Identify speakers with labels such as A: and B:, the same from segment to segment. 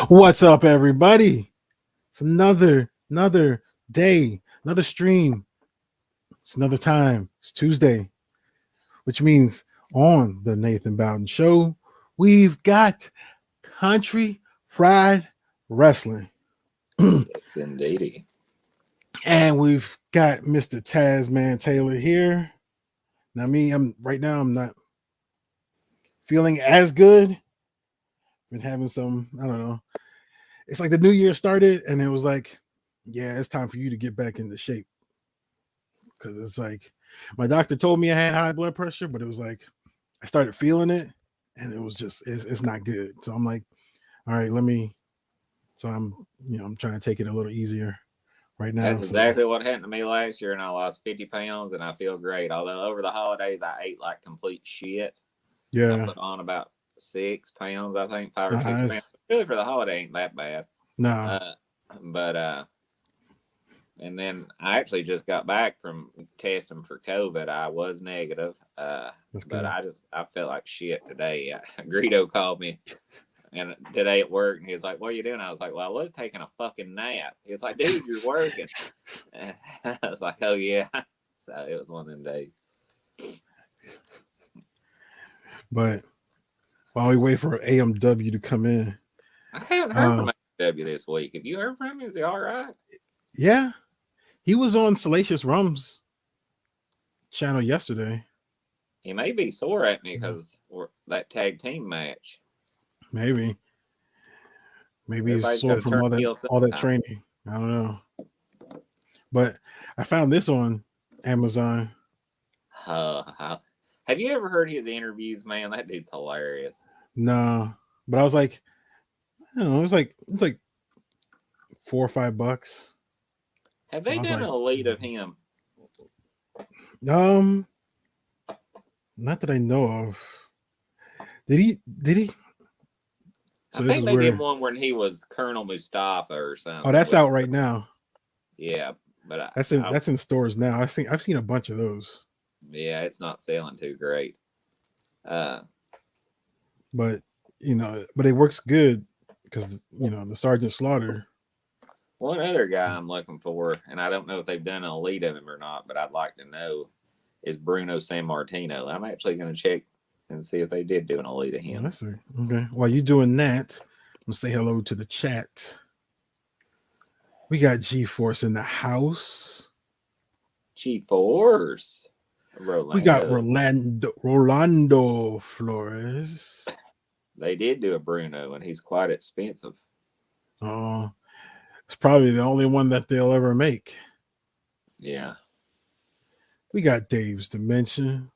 A: What's up, everybody? It's another day, another stream. It's another time. It's Tuesday, which means on the Nathan Bowden Show, we've got Country Fried Wrestling.
B: Yes, indeedy.
A: And we've got Mr. Tasman Taylor here. Now, I'm not feeling as good. Been having some, I don't know. It's like the new year started, and it was like, yeah, it's time for you to get back into shape. Because it's like, my doctor told me I had high blood pressure, but it was like, I started feeling it, and it was just, it's not good. So I'm like, all right, I'm trying to take it a little easier right now.
B: That's exactly what happened to me last year, and I lost 50 pounds, and I feel great. Although over the holidays, I ate like complete shit.
A: Yeah.
B: I put on about 6 pounds, I think, 5 or 6 pounds. Really, for the holiday, ain't that bad.
A: No.
B: And then I actually just got back from testing for COVID. I was negative, but I felt like shit today. Greedo called me. And today at work, and he was like, "What are you doing?" I was like, "Well, I was taking a fucking nap." He was like, "Dude, you're working." I was like, "Oh yeah." So it was one of them days.
A: But while we wait for AMW to come in,
B: I haven't heard from AMW this week. Have you heard from him? Is he all right?
A: Yeah, he was on Salacious Rum's channel yesterday.
B: He may be sore at me because that tag team match.
A: Maybe he's sore from all that training. I don't know. But I found this on Amazon.
B: Have you ever heard his interviews, man? That dude's hilarious.
A: No, but I was like, I don't know, it's like $4 or $5.
B: Have they done an elite of him?
A: Not that I know of. Did he?
B: So I think they did one when he was Colonel Mustafa or something.
A: Oh, that's out right now.
B: Yeah, but
A: that's in stores now. I've seen a bunch of those.
B: Yeah, it's not selling too great.
A: But it works good because the Sergeant Slaughter.
B: One other guy I'm looking for, and I don't know if they've done an elite of him or not, but I'd like to know, is Bruno Sammartino. I'm actually going to check and see if they did do an elite of him.
A: Let's see. Okay. While you're doing that, I'm going to say hello to the chat. We got G-Force in the house.
B: G-Force.
A: We got Rolando Flores.
B: They did do a Bruno, and he's quite expensive.
A: Oh, it's probably the only one that they'll ever make.
B: Yeah.
A: We got Dave's Dimension.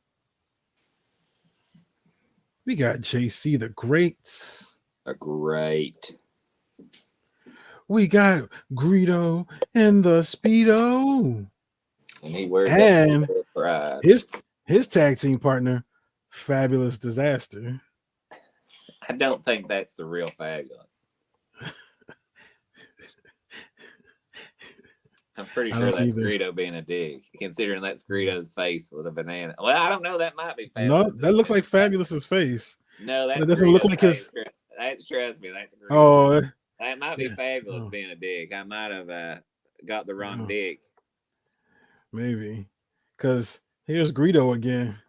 A: We got JC the Great.
B: A great.
A: We got Greedo and the Speedo.
B: And he wears pride.
A: His tag team partner, Fabulous Disaster.
B: I don't think that's the real Fabulous. I'm pretty sure that's Greedo being a dick, considering that's Greedo's face with a banana. Well, I don't know. That might be
A: Fabulous. No, that looks like Fabulous's face.
B: No, that
A: doesn't look like his.
B: Trust me, that's Greedo.
A: Oh,
B: that might be Fabulous being a dick. I might have got the wrong dick.
A: Maybe, because here's Greedo again.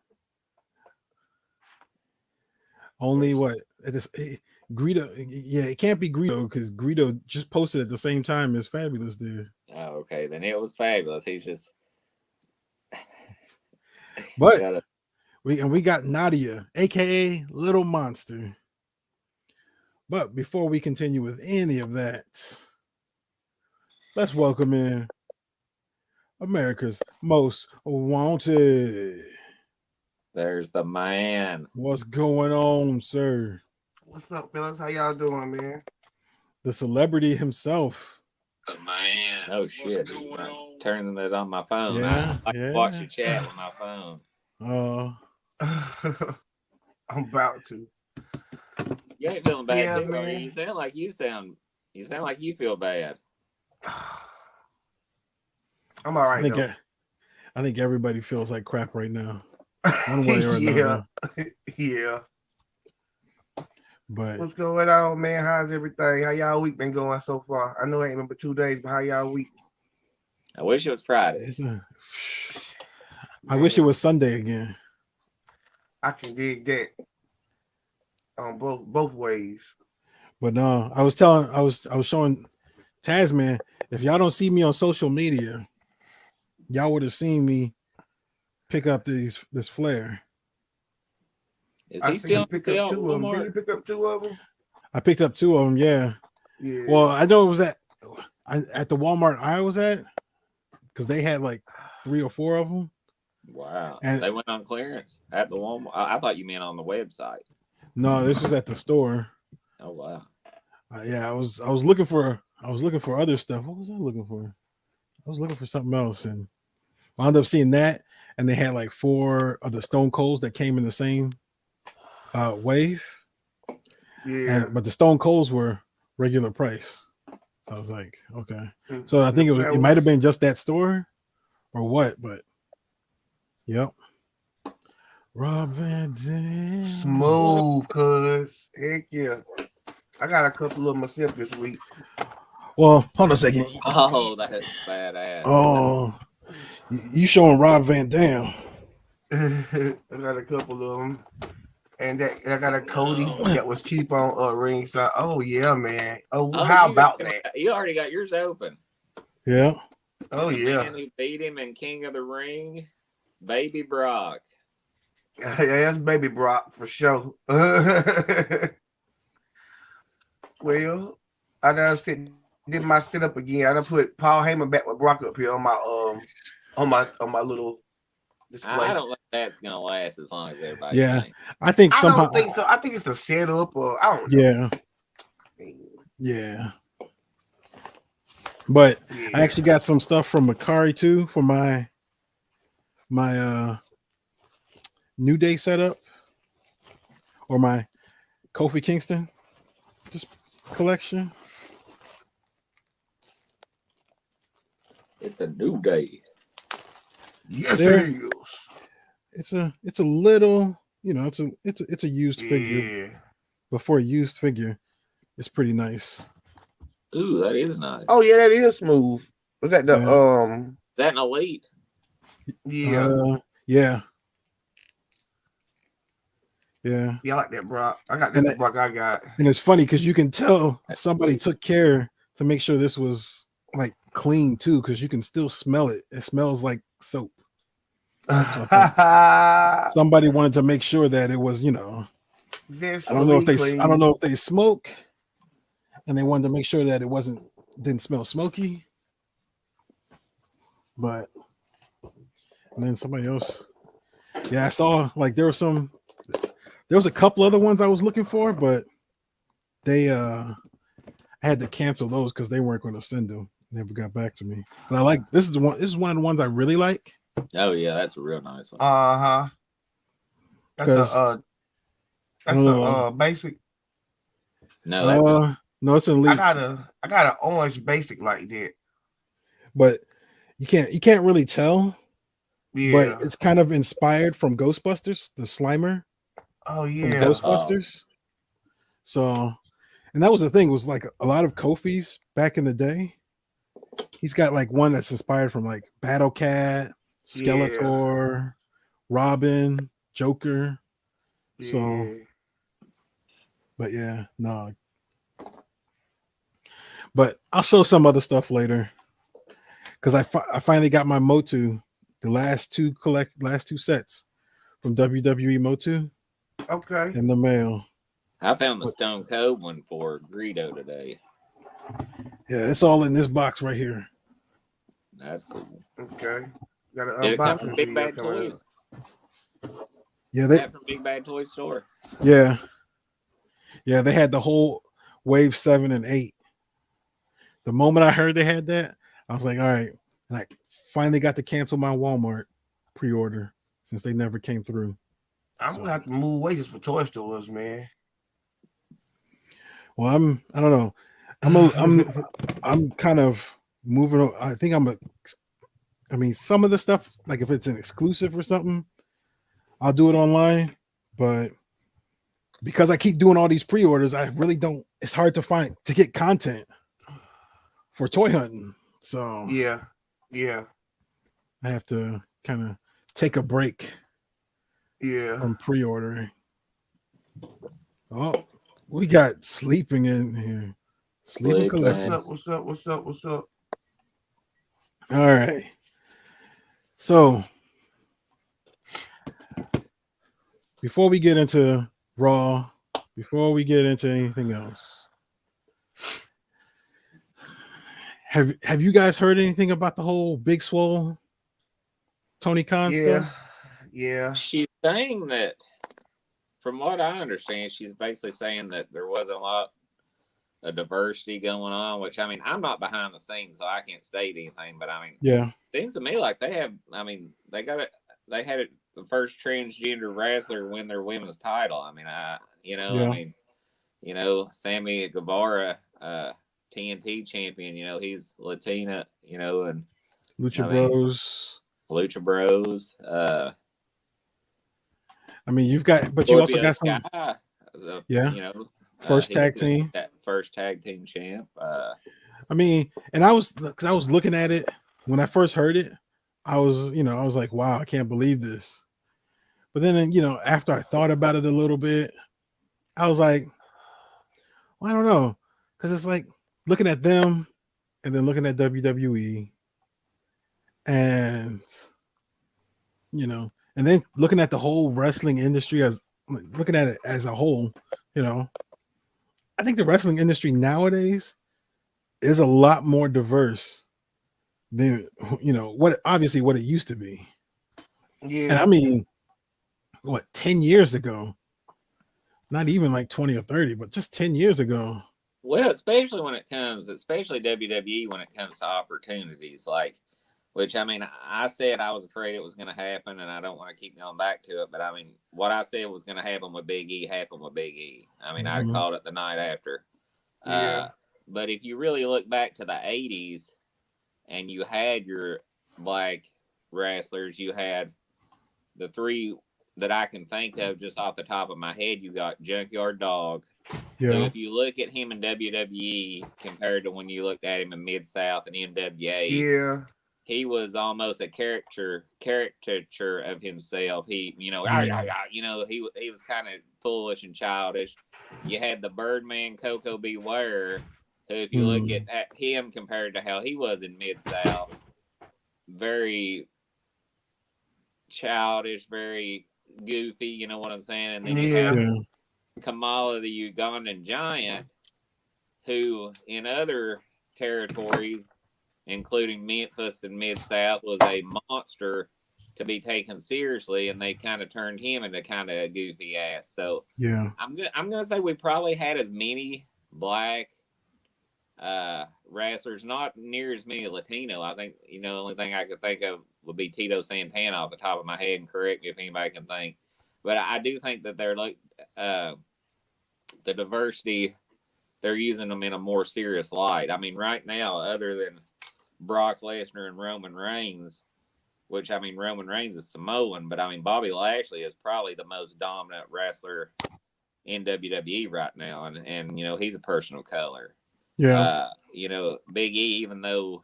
A: Only what? Greedo, yeah, it can't be Greedo because Greedo just posted at the same time as Fabulous did.
B: Oh, okay, then it was Fabulous. He's just.
A: But we got Nadia, aka Little Monster. But before we continue with any of that, let's welcome in America's Most Wanted.
B: There's the man.
A: What's going on, sir?
C: What's up, fellas? How y'all doing, man?
A: The celebrity himself.
B: The man. Oh shit! I'm turning it on my phone. Yeah, I can watch you chat with my phone.
C: I'm about to.
B: You ain't feeling bad, man. You sound like you feel bad.
C: I'm all right.
A: I think everybody feels like crap right now. One way or another.
C: Yeah.
A: But
C: What's going on, man? How's everything? How y'all week been going so far? I know it ain't been but 2 days, but how y'all week?
B: I wish it was Friday.
A: I wish it was Sunday again.
C: I can dig that on both ways.
A: But no, I was showing Tasman, if y'all don't see me on social media, y'all would have seen me pick up this flare.
B: Is he still
C: pick up 2 of them? Did you pick up 2 of them?
A: I picked up 2 of them, yeah.
C: Yeah.
A: Well, I know it was at the Walmart I was at, because they had like 3 or 4 of them.
B: Wow.
A: And
B: they went on clearance at the Walmart. I thought you meant on the website.
A: No, this was at the store.
B: Oh wow.
A: Yeah, I was looking for other stuff. What was I looking for? I was looking for something else, and I ended up seeing that, and they had like 4 of the Stone Colds that came in the same wave.
C: Yeah.
A: But the Stone Colds were regular price. So I was like, okay. So I think it might have been just that store or what, but yep. Rob Van Dam.
C: Smooth, cuz. Heck yeah. I got a couple of myself this week.
A: Well, hold on a second.
B: Oh, that's badass.
A: Oh, you showing Rob Van Dam.
C: I got a couple of them. And I got a Cody that was cheap on Ringside. Oh yeah, man. Oh, how about that?
B: You already got yours open.
A: Yeah.
C: Oh
B: the
C: yeah.
B: Man who beat him in King of the Ring, Baby Brock.
C: Yeah, that's Baby Brock for sure. Well, I done did my setup again. I done put Paul Heyman back with Brock up here on my little display.
B: I don't think that's gonna last as long as everybody.
A: Yeah,
B: thinks.
A: I think somehow.
C: I don't think so. I think it's a setup, or I don't know.
A: Yeah. Yeah. But
C: yeah.
A: I actually got some stuff from Macari too for my New Day setup, or my Kofi Kingston just collection.
B: It's a new day.
C: Yes, it is.
A: It's a little, it's a used figure. But for a used figure, it's pretty nice.
B: Ooh, that is nice.
C: Oh yeah, that is smooth. Was that the
B: Is that an elite?
C: Yeah.
A: Yeah. Yeah.
C: Yeah, I like that Brock. I got this Brock I got.
A: And it's funny because you can tell somebody took care to make sure this was like clean too, because you can still smell it. It smells like soap. So somebody wanted to make sure that it was, I don't know if they smoke, and they wanted to make sure that it didn't smell smoky. But and then somebody else. Yeah, I saw like there was a couple other ones I was looking for, but they I had to cancel those because they weren't going to send them. Never got back to me. But I like this is one of the ones I really like.
B: Oh yeah, that's a real nice one.
A: Because
C: that's a basic.
B: No,
A: it's an elite.
C: I got an orange basic like that.
A: But you can't really tell.
C: Yeah.
A: But it's kind of inspired from Ghostbusters, the Slimer.
C: Oh yeah.
A: From Ghostbusters. So, and that was the thing, was like a lot of Kofi's back in the day. He's got like one that's inspired from like Battle Cat, Skeletor, Robin, Joker.
C: Yeah.
A: So, but yeah, no. But I'll show some other stuff later, because I finally got my Motu, the last two sets from WWE Motu.
C: Okay.
A: In the mail.
B: I found the Stone Cold one for Greedo today.
A: Yeah, it's all in this box right here.
B: That's cool.
C: Okay. Got an
B: unboxing Big Bad Toys.
A: Yeah, they
B: from Big Bad Toy Store.
A: Yeah. Yeah, they had the whole Wave 7 and 8. The moment I heard they had that, I was like, all right. And I finally got to cancel my Walmart pre-order since they never came through.
C: I'm gonna have to move away just for toy stores, man.
A: Well, I don't know. I'm kind of moving. I think some of the stuff, like if it's an exclusive or something, I'll do it online. But because I keep doing all these pre-orders, I really don't. It's hard to get content for toy hunting. So
C: yeah.
A: I have to kind of take a break from pre-ordering. Oh, we got sleeping in here. Sleeping
B: Sleeping.
A: collector.
C: What's up?
A: All right. So before we get into Raw, before we get into anything else, have you guys heard anything about the whole Big Swole Tony Khan stuff?
C: Yeah.
B: She's saying that, from what I understand, she's basically saying that there wasn't a lot of diversity going on, which, I mean, I'm not behind the scenes, so I can't state anything, but I mean,
A: Yeah.
B: seems to me like they have, I mean, they had it, the first transgender wrestler win their women's title. I mean, Sammy Guevara, TNT champion, he's Latina, and
A: Lucha
B: I mean,
A: Bros.
B: Lucha Bros.
A: I mean, you also got some.
B: Guy,
A: First tag team.
B: First tag team champ.
A: I mean, and I was looking at it when I first heard it. I was like, wow, I can't believe this. But then, after I thought about it a little bit, I was like, well, I don't know, because it's like looking at them and then looking at WWE, and and then looking at the whole wrestling industry looking at it as a whole, I think the wrestling industry nowadays is a lot more diverse than what it used to be.
B: Yeah.
A: And I mean, 10 years ago, not even like 20 or 30, but just 10 years ago.
B: Well, especially WWE, when it comes to opportunities, which, I mean, I said I was afraid it was going to happen, and I don't want to keep going back to it, but I mean, what I said was going to happen with Big E happened with Big E. I mean, I called it the night after.
C: Yeah.
B: But if you really look back to the 80s, and you had your black wrestlers, you had the three that I can think of just off the top of my head. You got Junkyard Dog.
A: Yeah.
B: So if you look at him in WWE compared to when you looked at him in Mid-South and NWA, he was almost a caricature of himself. He, he was kind of foolish and childish. You had the Birdman, Coco Beware, who, if you look at him compared to how he was in Mid-South, very childish, very goofy, you know what I'm saying? And then you have Kamala, the Ugandan giant, who in other territories, including Memphis and Mid-South, was a monster to be taken seriously, and they kind of turned him into kind of a goofy ass. So I'm gonna say we probably had as many black wrestlers, not near as many Latino. I think the only thing I could think of would be Tito Santana off the top of my head, and correct me if anybody can think. But I do think that they're the diversity, they're using them in a more serious light. I mean, right now, other than Brock Lesnar and Roman Reigns, which, I mean, Roman Reigns is Samoan, but I mean, Bobby Lashley is probably the most dominant wrestler in WWE right now, and he's a person of color.
A: Yeah.
B: Big E, even though,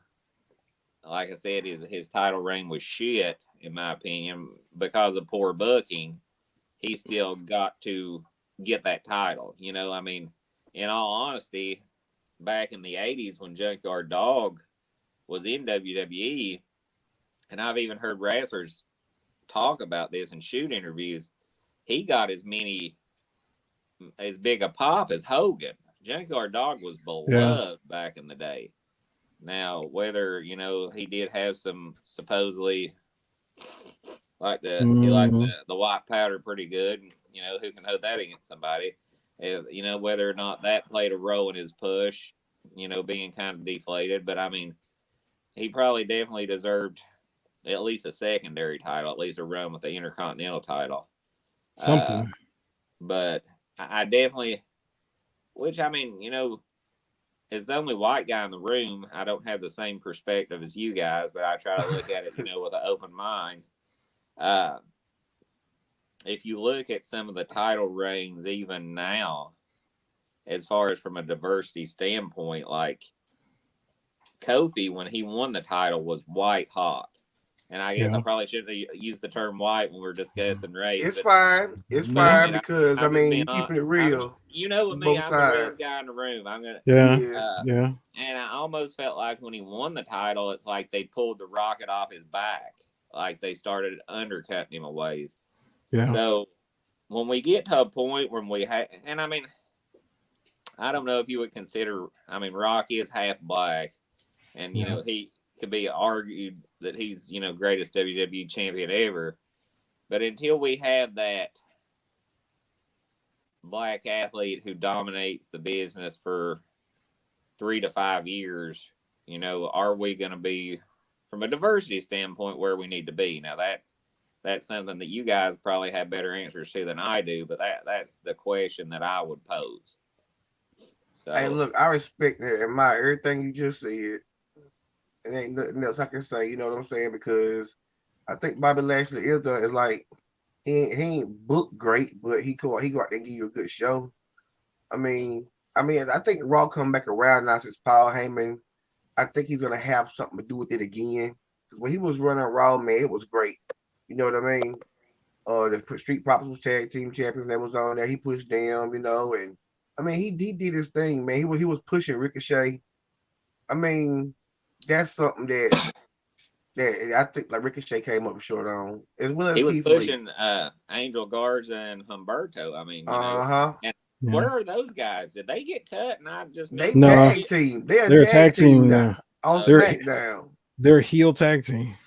B: like I said, his title reign was shit, in my opinion, because of poor booking, he still got to get that title. I mean, in all honesty, back in the 80s when Junkyard Dog was in WWE, and I've even heard wrestlers talk about this and shoot interviews, he got as big a pop as Hogan. Junkyard Dog was beloved back in the day. Now, whether, he did have some supposedly he liked the white powder pretty good, and, who can hold that against somebody? Whether or not that played a role in his push, being kind of deflated. But I mean, he probably definitely deserved at least a secondary title, at least a run with the Intercontinental title.
A: Something.
B: But I definitely, which, I mean, as the only white guy in the room, I don't have the same perspective as you guys, but I try to look at it, with an open mind. if you look at some of the title reigns, even now, as far as from a diversity standpoint, like Kofi, when he won the title, was white hot. And I guess I
A: Yeah.
B: probably shouldn't have used the term white when we're discussing race,
C: It's
B: but
C: fine. It's
B: I
A: Yeah.
C: fine
B: mean,
C: because
B: I'm just being
C: you
B: honest.
C: keeping it
B: I mean,
C: real.
B: you know, with
C: It's
B: me,
C: both
B: I'm the realest
C: sides.
B: guy in the room. I'm gonna,
A: Yeah.
C: Yeah.
A: Yeah.
B: and I almost felt like when he won the title, it's like they pulled the rocket off his back, like they started undercutting him a ways.
A: Yeah.
B: So when we get to a point when we have, and I mean, I don't know if you would consider, I mean, Rocky is half black, and you
A: Yeah.
B: know he could be argued that he's greatest WWE champion ever, but until we have that black athlete who dominates the business for 3 to 5 years, are we going to be, from a diversity standpoint, where we need to be? Now that's something that you guys probably have better answers to than I do, but that's the question that I would pose.
C: Hey,
B: So
C: look, I respect and admire everything you just said. And ain't nothing else I can say. You know what I'm saying? Because I think Bobby Lashley is like he ain't booked great, but he go out there and give you a good show. I mean, I think Raw come back around now since Paul Heyman. I think he's gonna have something to do with it again. 'Cause when he was running Raw, man, it was great. You know what I mean? The Street Profits was tag team champions that was on there. He pushed them, and I mean he did his thing, man. He was pushing Ricochet. I mean, that's something that I think like Ricochet came up short on, as well as
B: he was
C: Keith Lee.
B: pushing Angel Garza and Humberto. I mean,
C: Uh-huh.
B: and
A: Yeah.
B: where are those guys? Did they get cut and I just
C: They
B: missed it?
A: No,
C: tag team. They're a
A: they're a
C: tag
A: tag
C: team
A: team
C: now
A: now.
C: on
A: They're
B: Okay.
C: SmackDown.
A: they're a heel tag team.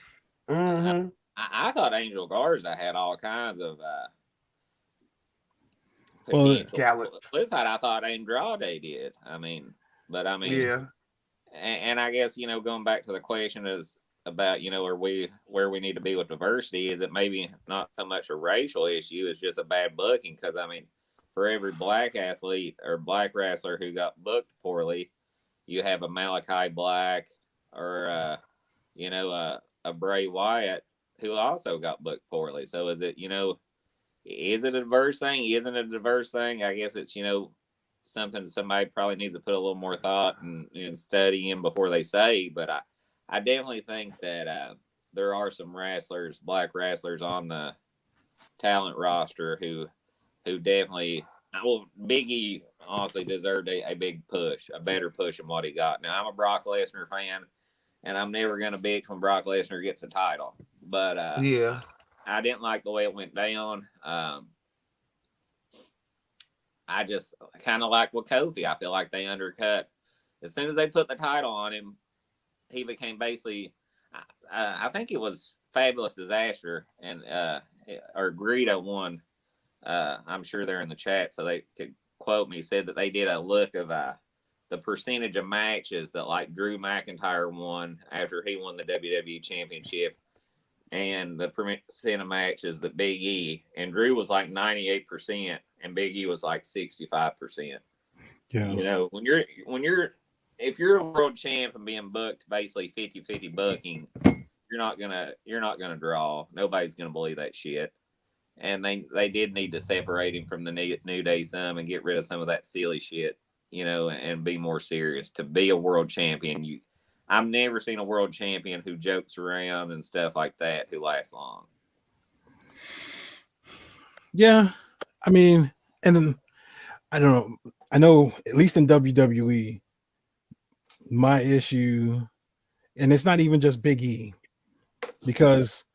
C: Mm-hmm.
B: I thought Angel Garza had all kinds of
A: Well,
B: potential.
C: Talent.
B: Flip side, I thought Andrade did. I mean, but I mean,
C: Yeah.
B: and I guess going back to the question is about are we where we need to be with diversity? Is it maybe not so much a racial issue? It's just a bad booking because I mean, for every black athlete or black wrestler who got booked poorly, you have a Malachi Black or a Bray Wyatt who also got booked poorly. So is it a diverse thing? Isn't it a diverse thing? I guess it's something somebody probably needs to put a little more thought and study in before they say. But I definitely think that there are some wrestlers, black wrestlers on the talent roster who definitely. Well, Biggie honestly deserved a big push, a better push than what he got. Now I'm a Brock Lesnar fan, and I'm never gonna bitch when Brock Lesnar gets a title, but
C: Yeah.
B: I didn't like the way it went down. I just kind of like with Kofi. I feel like they undercut. As soon as they put the title on him, he became basically. I think it was Fabulous Disaster and or Greedo won. I'm sure they're in the chat, so they could quote me. Said that they did a look of the percentage of matches that like Drew McIntyre won after he won the WWE Championship, and the percent of matches that Big E and Drew was like 98%, and Big E was like 65%.
A: yeah.
B: When you're if you're a world champ and being booked basically 50-50 booking, you're not gonna draw. Nobody's gonna believe that shit. And they did need to separate him from the New Day some and get rid of some of that silly shit, and be more serious. To be a world champion, I've never seen a world champion who jokes around and stuff like that who lasts long.
A: Yeah. I mean, and then I don't know. I know at least in WWE, my issue, and it's not even just Big E, because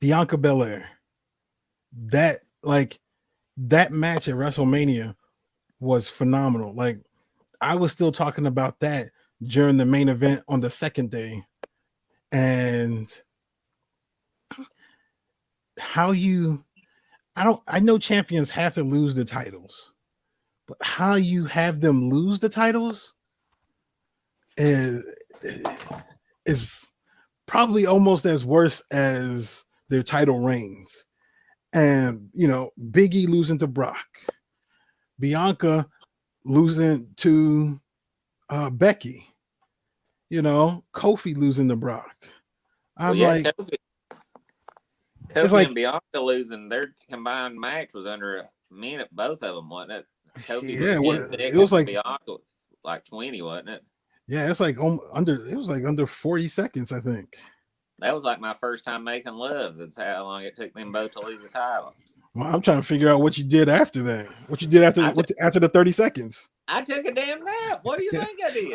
A: Bianca Belair, that like that match at WrestleMania was phenomenal. Like I was still talking about that during the main event on the second day, and how I know champions have to lose the titles, but how you have them lose the titles is probably almost as worse as their title reigns. And Biggie losing to Brock, Bianca losing to Becky, Kofi losing to Brock.
B: Well,
A: I'm
B: yeah,
A: like,
B: Kofi
A: like,
B: and Bianca losing their combined match was under a minute, both of them, wasn't it? Kofi was 10 seconds.
A: It was like
B: Bianca was like 20, wasn't it?
A: Yeah, it's like under 40 seconds, I think.
B: That was like my first time making love. That's how long it took them both to lose the title.
A: Well, I'm trying to figure out what you did after that. What you did after the 30 seconds.
B: I took a damn nap. What do you think I did?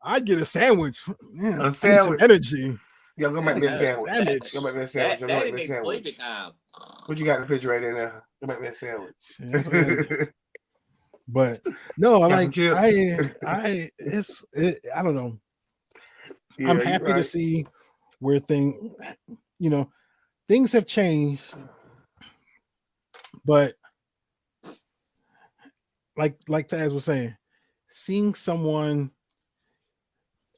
A: I'd get a sandwich. Yeah,
C: a sandwich.
A: Some energy.
C: Yo, go make me a sandwich.
B: Go make me a sandwich. Daddy needs sleeping time.
C: What you got in the refrigerator in there? Go make me a sandwich.
A: But no, I don't know. Yeah, I'm happy to see where things have changed, but like Taz was saying, seeing someone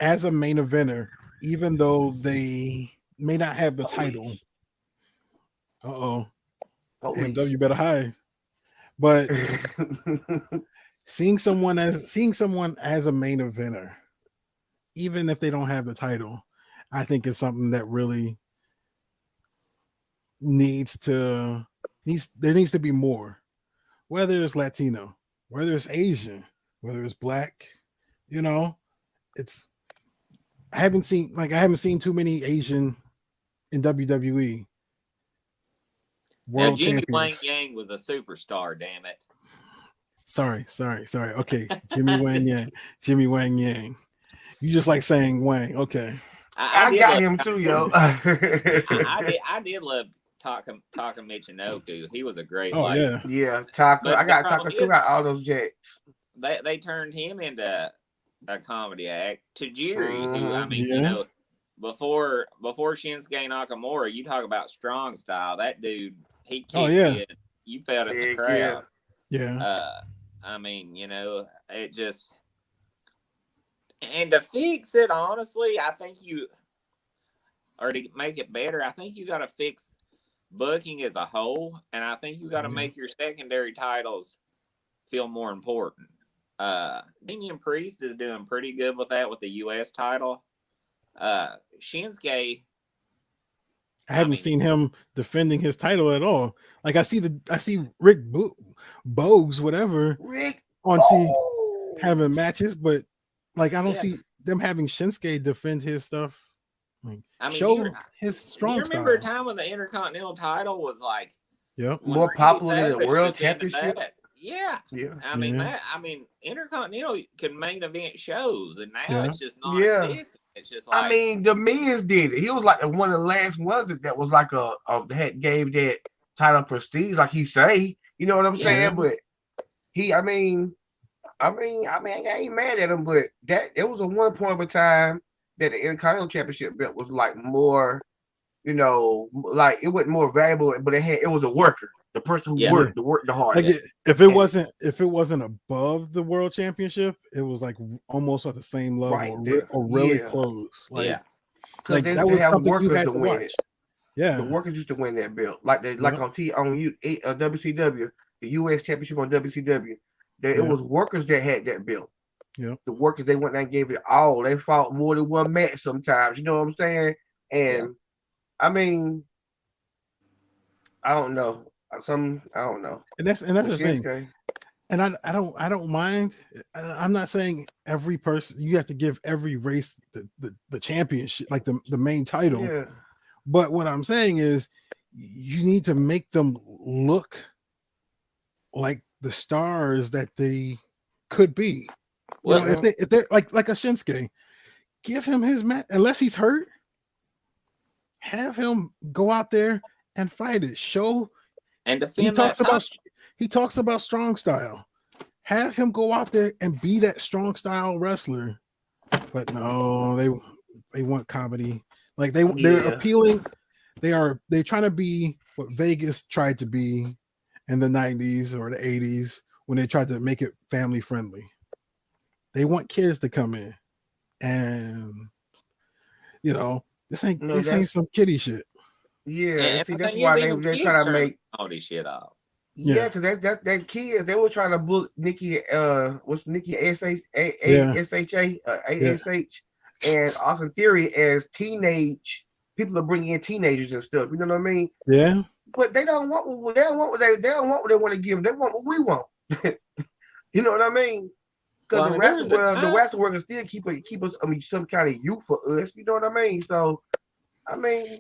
A: as a main eventer, even though they may not have the title. MW better hide. But seeing someone as a main eventer, even if they don't have the title, I think is something that really needs to be more. Whether it's Latino, whether it's Asian, whether it's Black, I haven't seen too many Asian in WWE.
B: World Jimmy Wang Yang was a superstar, damn it.
A: Sorry. Okay. Jimmy Wang Yang. You just like saying Wang. Okay.
C: I got him too, yo.
B: I did love Taka Michinoku. He was a great
A: player.
C: Yeah, Taka. I got Taka too. Got all those jacks.
B: They turned him into a comedy act. Tajiri, who before Shinsuke Nakamura, you talk about strong style. That dude, he kicked it. You felt it in the crowd.
A: Yeah.
B: It just, and to fix it, honestly, I think to make it better, I think you got to fix booking as a whole, and I think you got to make your secondary titles feel more important. Damian Priest is doing pretty good with that with the U.S. title. Shinsuke,
A: I haven't seen him defending his title at all. Like I see Rick Bogues, whatever, on TV having matches, but like I don't see them having Shinsuke defend his stuff. Show his strong style.
B: You remember a time when the Intercontinental title was like
C: more popular than the World Championship?
B: Yeah. Intercontinental can main event shows, and now it's just not existing. It's just like,
C: the Miz did it. He was like one of the last ones that was like that gave that title prestige, like he say. You know what I'm saying? But I ain't mad at him, but it was a one point of a time that the Intercontinental Championship belt was like more, like it wasn't more valuable, but it was a worker. The person who worked the hardest.
A: Like if it wasn't above the World Championship, it was like almost at the same level or really close. Like that was something you had to watch. Yeah,
C: the workers used to win that belt. Like on WCW, the U.S. Championship on WCW, it was workers that had that belt.
A: Yeah,
C: the workers, they went and gave it all. They fought more than one match sometimes. You know what I'm saying? And I don't know. I don't know.
A: And that's the thing. And I don't mind. I'm not saying every person, you have to give every race the championship, like the main title.
C: Yeah.
A: But what I'm saying is you need to make them look like the stars that they could be. Well, if they're like a Shinsuke, give him his match unless he's hurt. Have him go out there and fight it. Show
B: and defend.
A: He talks about strong style. Have him go out there and be that strong style wrestler. But no, they want comedy. Like they're appealing. They're trying to be what Vegas tried to be in the 90s or the 80s when they tried to make it family friendly. They want kids to come in, and this ain't some kiddie shit.
C: Yeah, see, that's why they're trying to make
B: all this shit out.
C: Yeah, because that kids, they were trying to book Nikki. What's Nikki ASH and Austin Theory as teenage people are bringing in teenagers and stuff. You know what I mean?
A: Yeah.
C: But they don't want what they want to give. They want what we want. You know what I mean? Because
B: Well, I mean, there was a
C: the
B: time.
C: wrestling workers still keep us. I mean, some kind of youth for us. You know what I mean? So, I mean,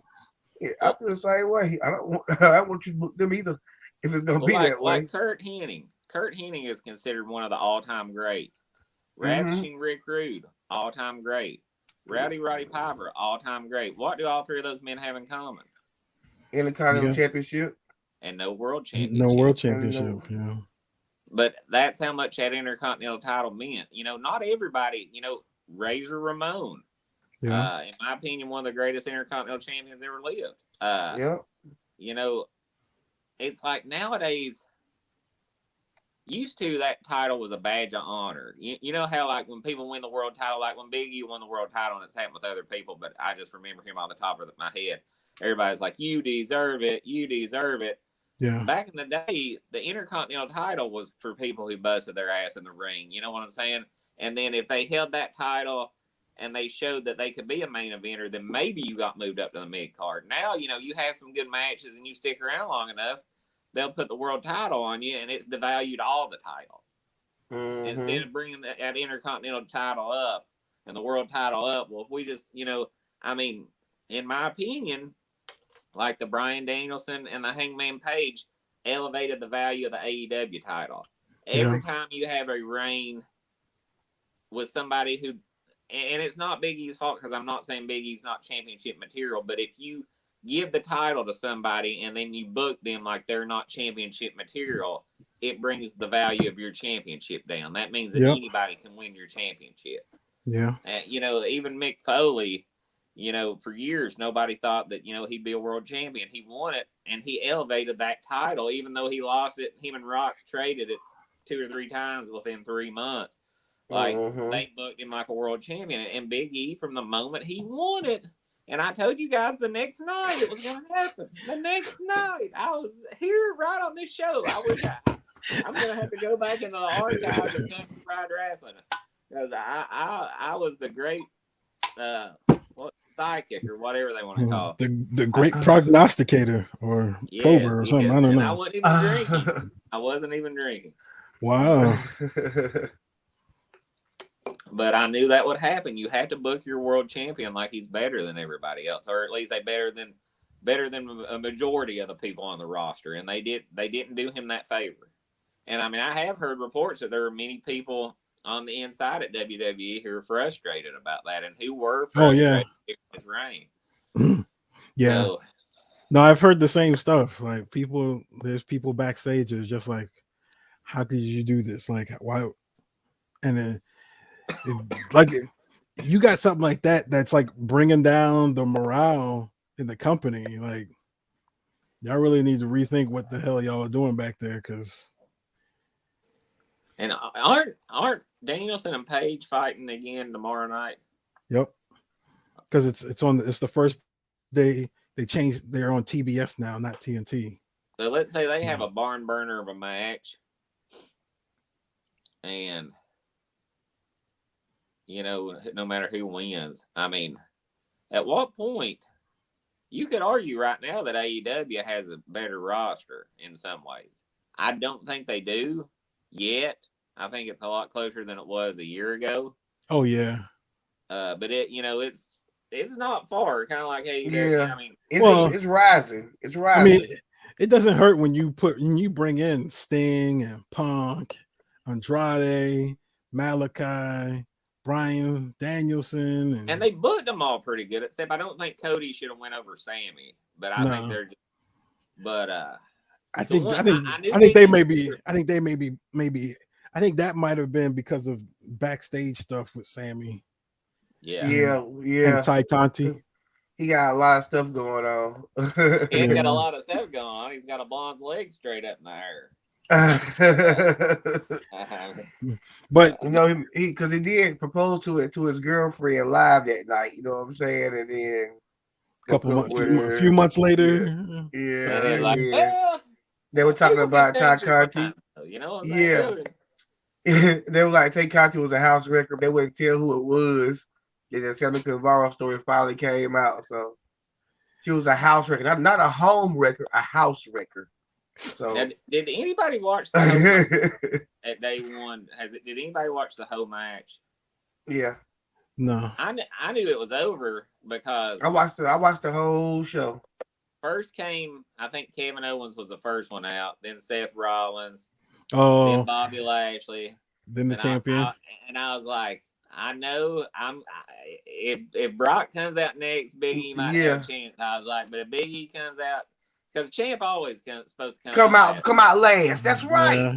C: yeah, I
B: Well,
C: feel the same way. I don't want I don't want you to book them either. If it's gonna
B: well,
C: be that
B: like
C: way.
B: Kurt Hennig. Kurt Hennig is considered one of the all-time greats.
C: Mm-hmm.
B: Ravishing Rick Rude, all-time great. Rowdy Roddy Piper, all-time great. What do all three of those men have in common?
C: Intercontinental
A: Yeah.
C: Championship.
B: And no world
A: No
B: championship.
A: world
C: And
A: championship. Yeah.
B: But that's how much that Intercontinental title meant. Not everybody. Razor Ramon,
A: Yeah.
B: in my opinion, one of the greatest Intercontinental champions ever lived.
C: yeah.
B: You know, it's like nowadays. Used to, that title was a badge of honor. You know how, like, when people win the world title, like when Big E won the world title, and it's happened with other people, but I just remember him on the top of my head. Everybody's like, "You deserve it. You deserve it."
A: Yeah.
B: Back in the day, the Intercontinental title was for people who busted their ass in the ring. You know what I'm saying? And then if they held that title and they showed that they could be a main eventer, then maybe you got moved up to the mid card. Now, you have some good matches and you stick around long enough, they'll put the world title on you, and it's devalued all the titles.
C: Mm-hmm.
B: Instead of bringing that Intercontinental title up and the world title up, well, if we just, I mean, in my opinion, like the Bryan Danielson and the Hangman Page elevated the value of the AEW title. Every time you have a reign with somebody who, and it's not Big E's fault, because I'm not saying Big E's not championship material, but if you give the title to somebody and then you book them like they're not championship material, it brings the value of your championship down. That means that
A: Yep.
B: anybody can win your championship.
A: Yeah.
B: Even Mick Foley, for years, nobody thought that, he'd be a world champion. He won it, and he elevated that title, even though he lost it. Him and Rock traded it 2 or 3 times within 3 months. Like, they booked him like a world champion. And Big E, from the moment he won it, and I told you guys the next night it was going to happen. The next night, I was here right on this show. I wish I'm going to have to go back into the archives of Country Fried Wrestling, because I was the great psychic, or whatever they want to call it.
A: The great prognosticator, or prober, or something. I don't know.
B: I wasn't even drinking. I wasn't even drinking.
A: Wow.
B: But I knew that would happen. You had to book your world champion like he's better than everybody else, or at least they better than a majority of the people on the roster. And they didn't do him that favor. And I mean, I have heard reports that there are many people on the inside at WWE who are frustrated about that, and who were frustrated with his reign.
A: Yeah.
B: So,
A: no, I've heard the same stuff. Like, there's people backstage that's just like, how could you do this? Like, why? And then, like, you got something like that's like bringing down the morale in the company. Like, y'all really need to rethink what the hell y'all are doing back there, because.
B: And aren't Danielson and Page fighting again tomorrow night?
A: Yep. Because it's the first day they changed. They're on TBS now, not TNT.
B: So let's say they have a barn burner of a match, and no matter who wins, I mean, at what point you could argue right now that AEW has a better roster in some ways. I don't think they do yet. I think it's a lot closer than it was a year ago.
A: Oh yeah.
B: But it's not far. Kind of like AEW.
C: Yeah.
B: I mean,
C: it's rising. It's rising.
A: I mean, it doesn't hurt when you bring in Sting and Punk, Andrade, Malachi, Bryan Danielson,
B: and they booked them all pretty good. Except I don't think Cody should have went over Sammy. But I think they're. But
A: I think they may be. I think that might have been because of backstage stuff with Sammy.
C: Yeah.
A: And Ty Conti.
C: He got a lot of stuff going on.
B: He ain't got a lot of stuff going on. He's got a blonde's leg straight up in the
C: hair. But because he did propose to his girlfriend live that night. You know what I'm saying? And then
A: a few months later,
C: they were talking about Ty Conti.
B: You know what I'm saying?
C: They were like, Tay Conti was a house record. They wouldn't tell who it was. And then Sammy Guevara story finally came out. So She was a house wrecker, not a home wrecker, a house wrecker. So
B: Now, did anybody watch the whole match at day one? Did anybody watch the whole match?
C: yeah.
A: No.
B: I knew it was over because
C: I watched the whole show.
B: First came, I think Kevin Owens was the first one out, then Seth Rollins,
A: Oh,
B: then Bobby Lashley,
A: then the champion.
B: I was like, I know if Brock comes out next, Big E might have a chance. I was like, but if Big E comes out, because champ always supposed to
C: come out last. That's right.
A: Yeah.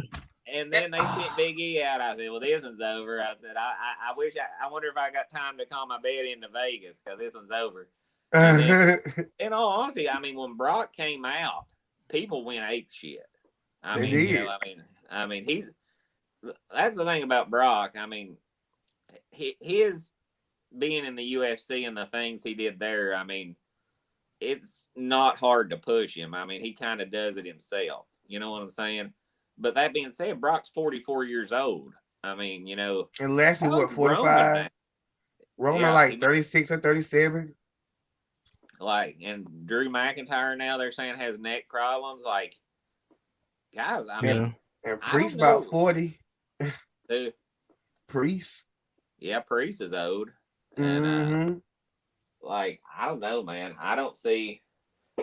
B: And then they sent Big E out. I said, well, this one's over. I said, I wonder if I got time to call my bed into Vegas because this one's over. And then, in all honesty, I mean, when Brock came out, people went ape shit. I mean, you know, I mean, that's the thing about Brock. I mean, his being in the UFC and the things he did there, I mean, it's not hard to push him. I mean, he kind of does it himself. You know what I'm saying? But that being said, Brock's 44 years old. I mean, you know.
C: And Lashley, what, 45? Roman like 36 or 37.
B: Like, and Drew McIntyre now they're saying has neck problems. Like, guys, I mean.
C: And Priest about 40.
B: Who?
C: Priest.
B: Yeah, Priest is old. And, like, I don't know, man. I don't see.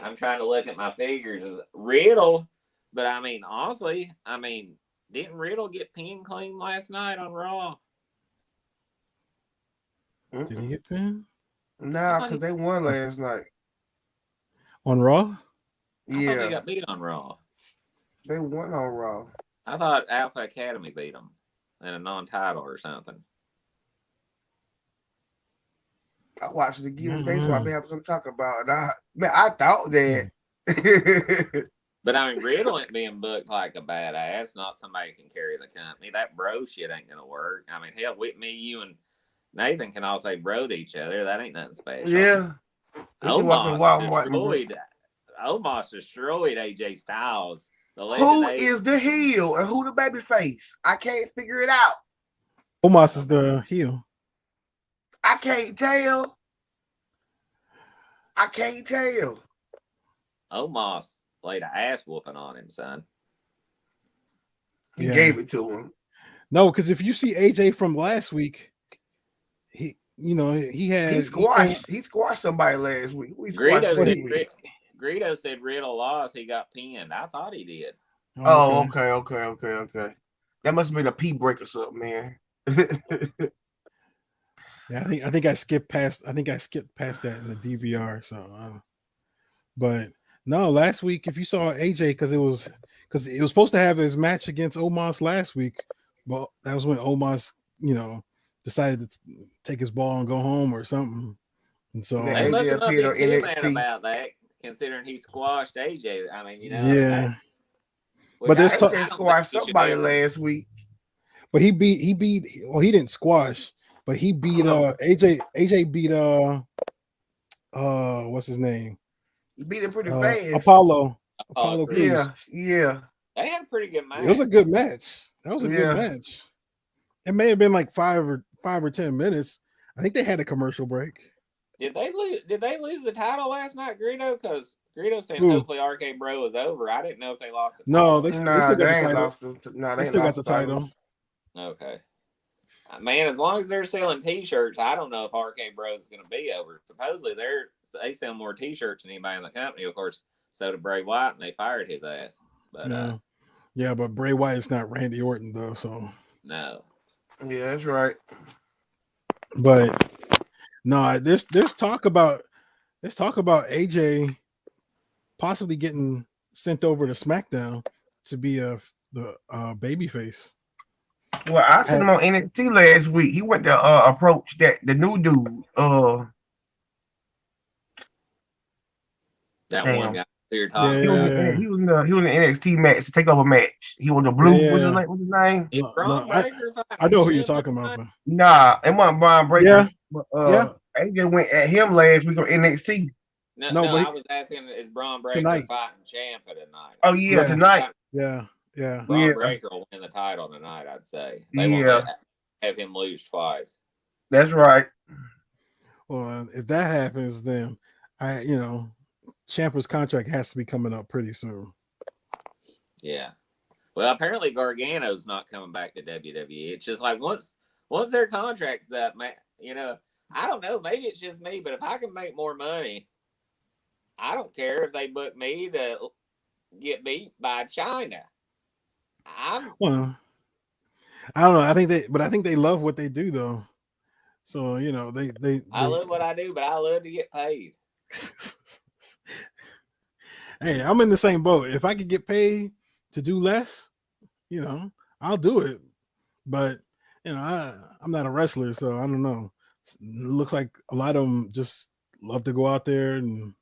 B: I'm trying to look at my figures. Riddle. But, I mean, honestly, didn't Riddle get pinned clean last night on Raw?
A: Did he get pinned?
C: Nah, because they won last night.
A: On Raw?
B: I thought they got beat on Raw.
C: They won on Raw.
B: I thought Alpha Academy beat them in a non-title or something.
C: I watched it again today, so I'll be having something to talk about. And I thought that.
B: But I mean, Riddle ain't being booked like a badass. Not somebody who can carry the company. That bro shit ain't gonna work. I mean, hell, with me, you and Nathan can all say bro to each other. That ain't nothing special.
C: Yeah.
B: Omos destroyed AJ Styles.
C: Who is the heel and who the baby face? I can't figure it out.
A: Omos is the heel.
C: I can't tell.
B: Omos laid an ass whooping on him, son.
C: He gave it to him.
A: No, because if you see AJ from last week, he
C: squashed somebody last week.
B: Greedo said Riddle lost. He got pinned. I thought he did.
C: Oh, okay. That must be the P break or something, man.
A: Yeah, I think I skipped past. I think I skipped past that in the DVR. So, but no, last week if you saw AJ, because it was supposed to have his match against Omos last week, but that was when Omos, decided to take his ball and go home or something. And so
B: they must have been too mad about that, considering he squashed AJ. I mean,
A: yeah.
C: But there's squashed somebody last week.
A: But he beat. Well, he didn't squash. But he beat AJ. AJ beat what's his name?
C: He beat him pretty fast.
A: Apollo Crews.
C: Yeah.
B: They had a pretty good match.
A: It was a good match. That was a good match. It may have been like 5 or 10 minutes. I think they had a commercial break.
B: Did they lose the title last night, Greedo? Because Greedo said hopefully RK Bro was over. I didn't know if they lost the title.
A: No, they still got the title. They still got the title.
B: Okay. Man, as long as they're selling T-shirts, I don't know if RK Bro is going to be over. Supposedly, they sell more T-shirts than anybody in the company. Of course, so did Bray Wyatt, and they fired his ass. But
A: but Bray Wyatt's not Randy Orton though, so
B: no.
C: Yeah, that's right.
A: But no, there's talk about AJ possibly getting sent over to SmackDown to be the babyface.
C: Well, I seen him on NXT last week. He went to approach the new dude.
B: That one guy you're
C: talking about. He was in the NXT match, to take over match. He was the blue. What's his name?
A: I know who you're talking about. But...
C: Nah, it wasn't Braun Breaker.
A: Yeah.
C: But, AJ went at him last week on NXT.
B: No, I was asking, is Braun Breaker fighting Ciampa tonight?
C: Oh yeah, tonight.
A: Yeah.
B: Braun Breaker will win the title tonight, I'd say. They won't have him lose twice.
C: That's right.
A: Well, if that happens, then Ciampa's contract has to be coming up pretty soon.
B: Yeah. Well, apparently Gargano's not coming back to WWE. It's just like once their contract's up, man. I don't know. Maybe it's just me, but if I can make more money, I don't care if they book me to get beat by China.
A: Well, I don't know. I think they love what they do though. So they
B: I love what I do, but I love to get paid.
A: Hey, I'm in the same boat. If I could get paid to do less, I'll do it. But I'm not a wrestler, so I don't know. It looks like a lot of them just love to go out there and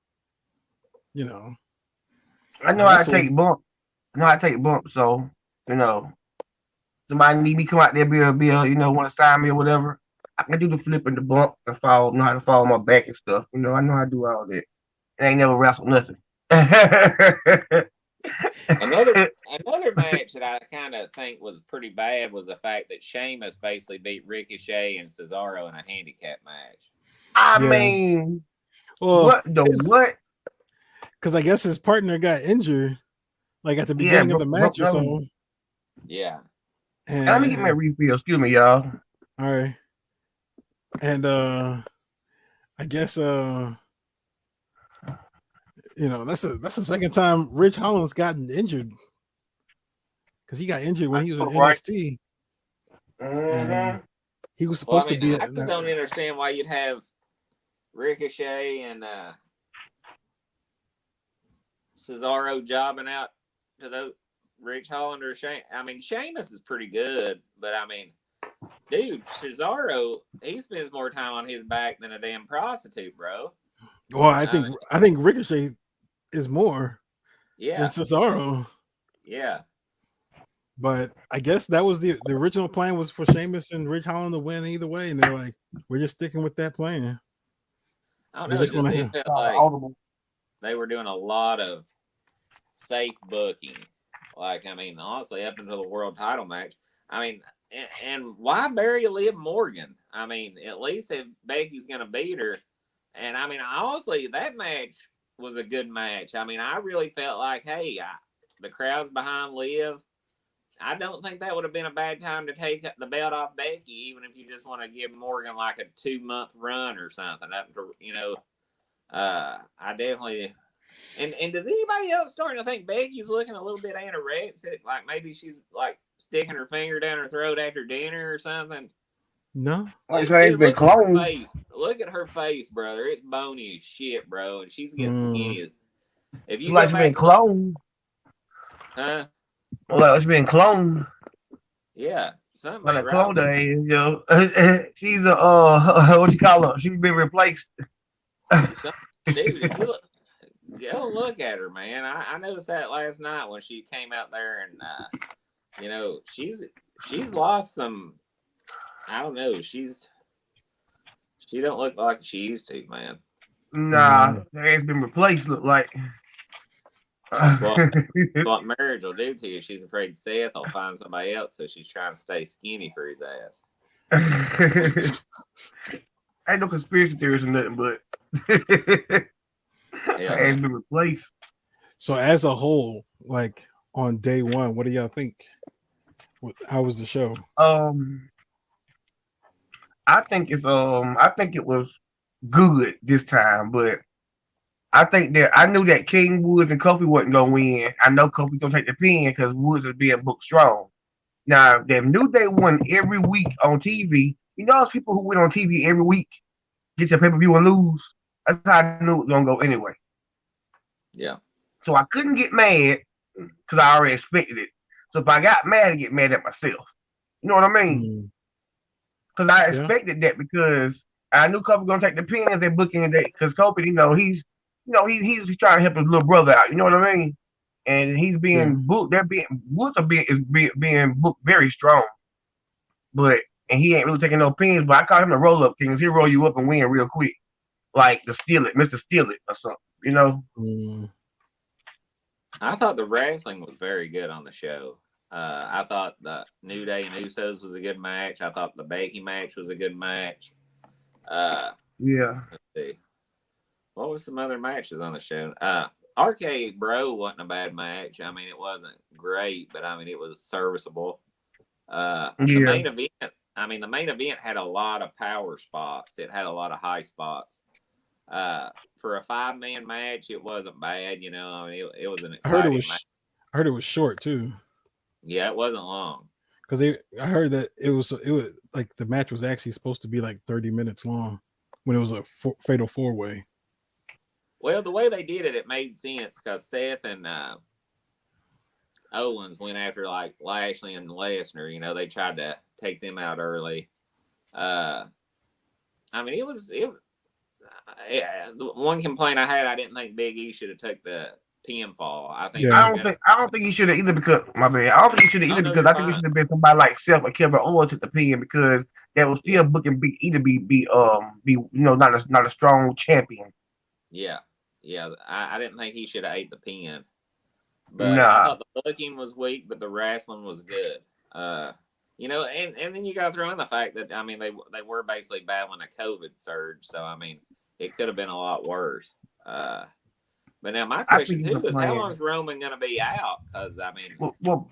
C: I know how to take bumps. So somebody need me come out there, be want to sign me or whatever. I can do the flip and the bump and fall. Know how to fall on my back and stuff. I know how to do all that. I ain't never wrestled nothing.
B: Another match that I kind of think was pretty bad was the fact that Sheamus basically beat Ricochet and Cesaro in a handicap match.
C: I mean, what?
A: Because I guess his partner got injured, like at the beginning of the match or something.
B: Yeah.
C: And let me get my refill. Excuse me, y'all.
A: All right. And I guess that's the second time Rich Holland's gotten injured, because he got injured when he was in NXT. And he was supposed to be.
B: I just don't understand why you'd have Ricochet and Cesaro jobbing out to those Rich Holland or Shane. I mean, Sheamus is pretty good, but I mean, dude, Cesaro, he spends more time on his back than a damn prostitute, bro.
A: Well, I think Ricochet is more than Cesaro.
B: Yeah.
A: But I guess that was the original plan, was for Sheamus and Rich Holland to win either way, and they're like, we're just sticking with that plan.
B: I don't know. It just felt like they were doing a lot of safe booking. Like, I mean, honestly, up until the world title match. I mean, and why bury Liv Morgan? I mean, at least if Becky's going to beat her. And I mean, honestly, that match was a good match. I mean, I really felt like, hey, the crowd's behind Liv. I don't think that would have been a bad time to take the belt off Becky, even if you just want to give Morgan like a 2-month run or something. Up to, I definitely. And does anybody else starting to think Becky's looking a little bit anorexic? Like maybe she's like sticking her finger down her throat after dinner or something?
A: No.
C: Like dude, look at her
B: face. Look at her face, brother. It's bony as shit, bro. And she's getting skinny. If you
C: like she's been cloned.
B: Huh?
C: Well, it's been cloned.
B: Yeah. Something
C: like a clone she's a what you call her? She's been replaced.
B: Dude, go look at her, man. I noticed that last night when she came out there, and she's lost some. I don't know. She don't look like she used to, man.
C: Nah, her has been replaced. Look like.
B: That's what marriage will do to you. She's afraid Seth will find somebody else, so she's trying to stay skinny for his ass.
C: Ain't no conspiracy theories or nothing, but has been replaced.
A: So as a whole, like on day one, what do y'all think? How was the show?
C: I think it was good this time, but I think that I knew that King Woods and Kofi wasn't gonna win. I know Kofi gonna take the pin because Woods is being booked strong. Now, they knew they won every week on TV. You know those people who win on TV every week get your pay-per-view and lose? That's how I knew it was gonna go anyway.
B: Yeah.
C: So I couldn't get mad because I already expected it. So if I got mad, I get mad at myself. You know what I mean? Because I expected that because I knew Kofi was gonna take the pins. They're booking it because Kofi, he's trying to help his little brother out. You know what I mean? And he's being booked. Woods is being booked very strong, and he ain't really taking no pins. But I call him the roll up king. He'll roll you up and win real quick, like the Steal It, Mr. Steal It or something.
B: I thought the wrestling was very good on the show. I thought the New Day and Usos was a good match. I thought the Becky match was a good match.
C: Yeah.
B: Let's see. What was some other matches on the show? RK Bro wasn't a bad match. I mean, it wasn't great, but I mean, it was serviceable. The
C: Yeah.
B: main event, I mean, the main event had a lot of power spots. It had a lot of high spots. Uh, for a 5-man match, it wasn't bad. I mean, it was an
A: I heard it
B: exciting match.
A: was I heard it was short too.
B: Yeah, it wasn't long.
A: Because I heard that it was like the match was actually supposed to be like 30 minutes long when it was a fatal 4-way.
B: Well, the way they did it, it made sense because Seth and Owens went after like Lashley and Lesnar. They tried to take them out early. I mean, the one complaint I had, I didn't think Big E should have took the pinfall. I think
A: Yeah.
C: I don't think he should have either because my bad. I don't think he should have either because I think it should have been somebody like Seth or Kevin Owens took the pin because that was still booking Big E to be not a strong champion.
B: Yeah, I didn't think he should have ate the pin, but I
C: Nah.
B: thought the booking was weak, but the wrestling was good. And then you got to throw in the fact that I mean they were basically battling a COVID surge, so I mean it could have been a lot worse. But now my question too is how long is Roman going to be out? Because I mean,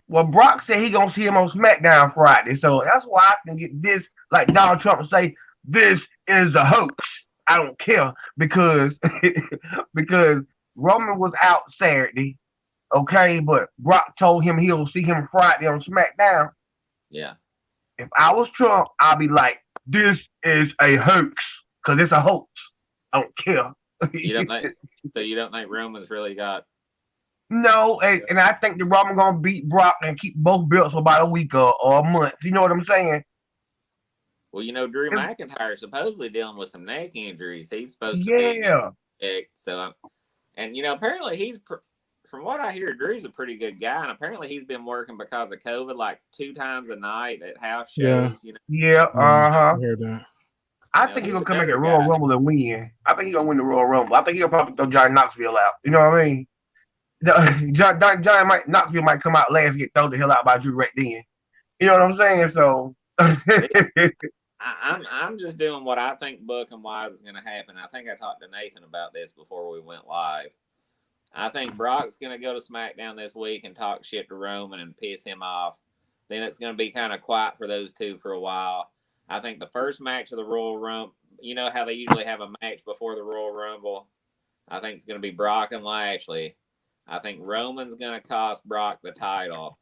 C: well, Brock said he gonna see him on SmackDown Friday, so that's why I can get this like Donald Trump say this is a hoax. I don't care because because Roman was out Saturday, okay, but Brock told him he'll see him Friday on SmackDown.
B: yeah.
C: If I was Trump, I'd be like, this is a hoax because it's a hoax. I don't care.
B: You don't think Roman's really got?
C: No, and I think the Roman gonna beat Brock and keep both belts for about a week or a month. You know what I'm saying?
B: Well, Drew McIntyre supposedly dealing with some neck injuries. He's supposed to be sick. So, and apparently from what I hear, Drew's a pretty good guy, and apparently he's been working because of COVID like 2 times a night at house shows.
C: Yeah.
A: I heard that.
C: I think he's gonna come back at Royal Rumble and win. I think he's gonna win the Royal Rumble. I think he'll probably throw Johnny Knoxville out. You know what I mean? Johnny Knoxville might come out last and get thrown the hell out by Drew right then. You know what I'm saying? So
B: I'm just doing what I think booking wise is going to happen. I think I talked to Nathan about this before we went live. I think Brock's going to go to SmackDown this week and talk shit to Roman and piss him off. Then it's going to be kind of quiet for those two for a while. I think the first match of the Royal Rumble, you know how they usually have a match before the Royal Rumble? I think it's going to be Brock and Lashley. I think Roman's going to cost Brock the title.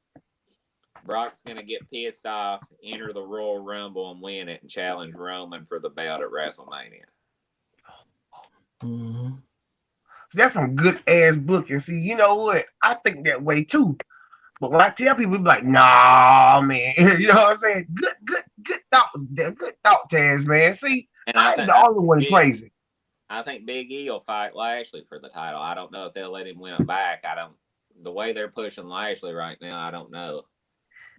B: Brock's going to get pissed off, enter the Royal Rumble and win it and challenge Roman for the belt at WrestleMania.
A: Mm-hmm.
C: That's some good ass booking. See, you know what? I think that way too. But when I tell people, be like, nah, man. You know what I'm saying? Good thought, Taz, man. See,
B: and
C: I ain't the only one crazy.
B: I think Big E will fight Lashley for the title. I don't know if they'll let him win it back. The way they're pushing Lashley right now, I don't know.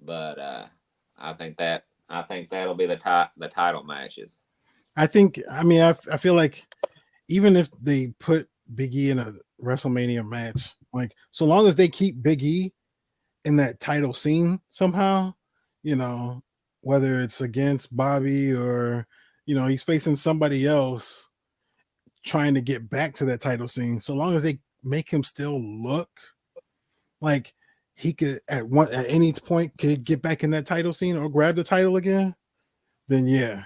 B: But I think that'll be the title matches.
A: I feel like even if they put Big E in a WrestleMania match, like so long as they keep Big E in that title scene somehow, whether it's against Bobby or he's facing somebody else trying to get back to that title scene, so long as they make him still look like he could at any point could get back in that title scene or grab the title again, then yeah,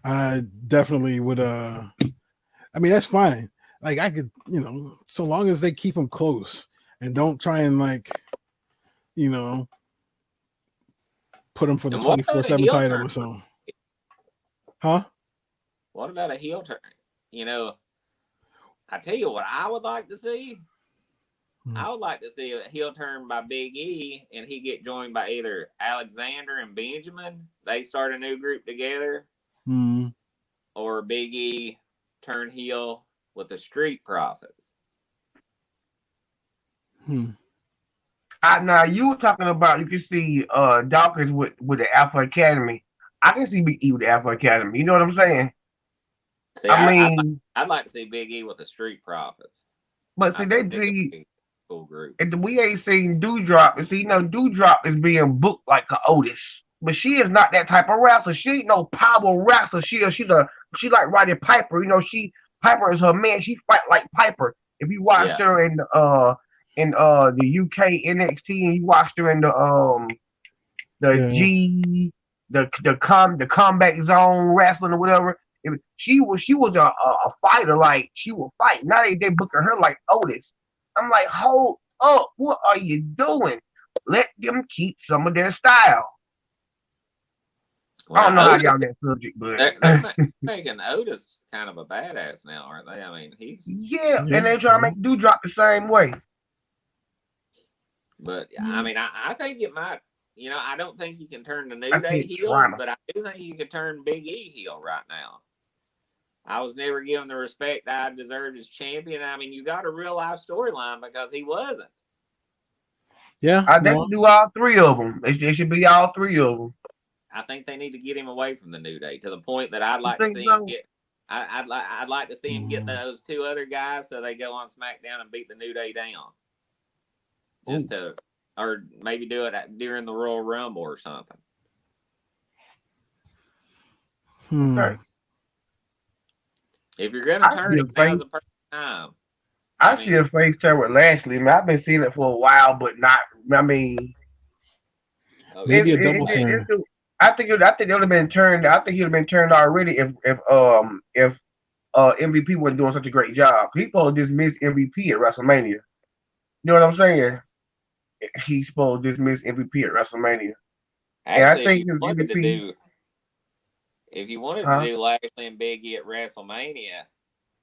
A: I definitely would. That's fine. Like I could, so long as they keep him close and don't try and put him for the 24/7 title or something. Huh?
B: What about a heel turn? I tell you what I would like to see. I would like to see a heel turn by Big E, and he get joined by either Alexander and Benjamin. They start a new group together, or Big E turn heel with the Street Profits.
C: Now you were talking about you can see Dawkins with the Alpha Academy. I can see Big E with the Alpha Academy. You know what I'm saying?
B: See, I'd like to see Big E with the Street Profits.
C: But see, they see.
B: Cool group.
C: And we ain't seen Dewdrop. And see, Dewdrop is being booked like a Otis. But she is not that type of wrestler. She ain't no power wrestler. She like Roddy Piper. She Piper is her man. She fight like Piper. If you watched her in the UK NXT and you watched her in the G the Combat Zone Wrestling or whatever, she was a fighter. Like she will fight. Now they booking her like Otis. I'm like, hold up, what are you doing? Let them keep some of their style.
B: Well,
C: I don't know
B: Otis,
C: how y'all on that subject, but
B: they're making Otis kind of a badass now, aren't they? I mean, he's
C: and they try to make Doudrop the same way.
B: But I mean, I think it might. I don't think you can turn the New
C: I
B: Day
C: think
B: heel,
C: drama.
B: but I do think you can turn Big E heel right now. I was never given the respect I deserved as champion. I mean, you got a real life storyline because he wasn't.
A: Yeah,
C: They can do all three of them. It should be all three of them.
B: I think they need to get him away from the New Day to the point that I'd like to see
C: so?
B: him get. I'd like to see him get those two other guys so they go on SmackDown and beat the New Day down. Or maybe do it during the Royal Rumble or something.
C: Okay.
B: If you're gonna turn it, now's the perfect time.
C: I see a face turn with Lashley. I mean, I've been seeing it for a while, but not. I mean,
A: maybe a double turn.
C: I think it would have been turned. I think he would have been turned already if MVP wasn't doing such a great job. People dismiss MVP at WrestleMania. You know what I'm saying? He's supposed to dismiss MVP at WrestleMania.
B: Actually, if you wanted to do Lashley and Big E at WrestleMania,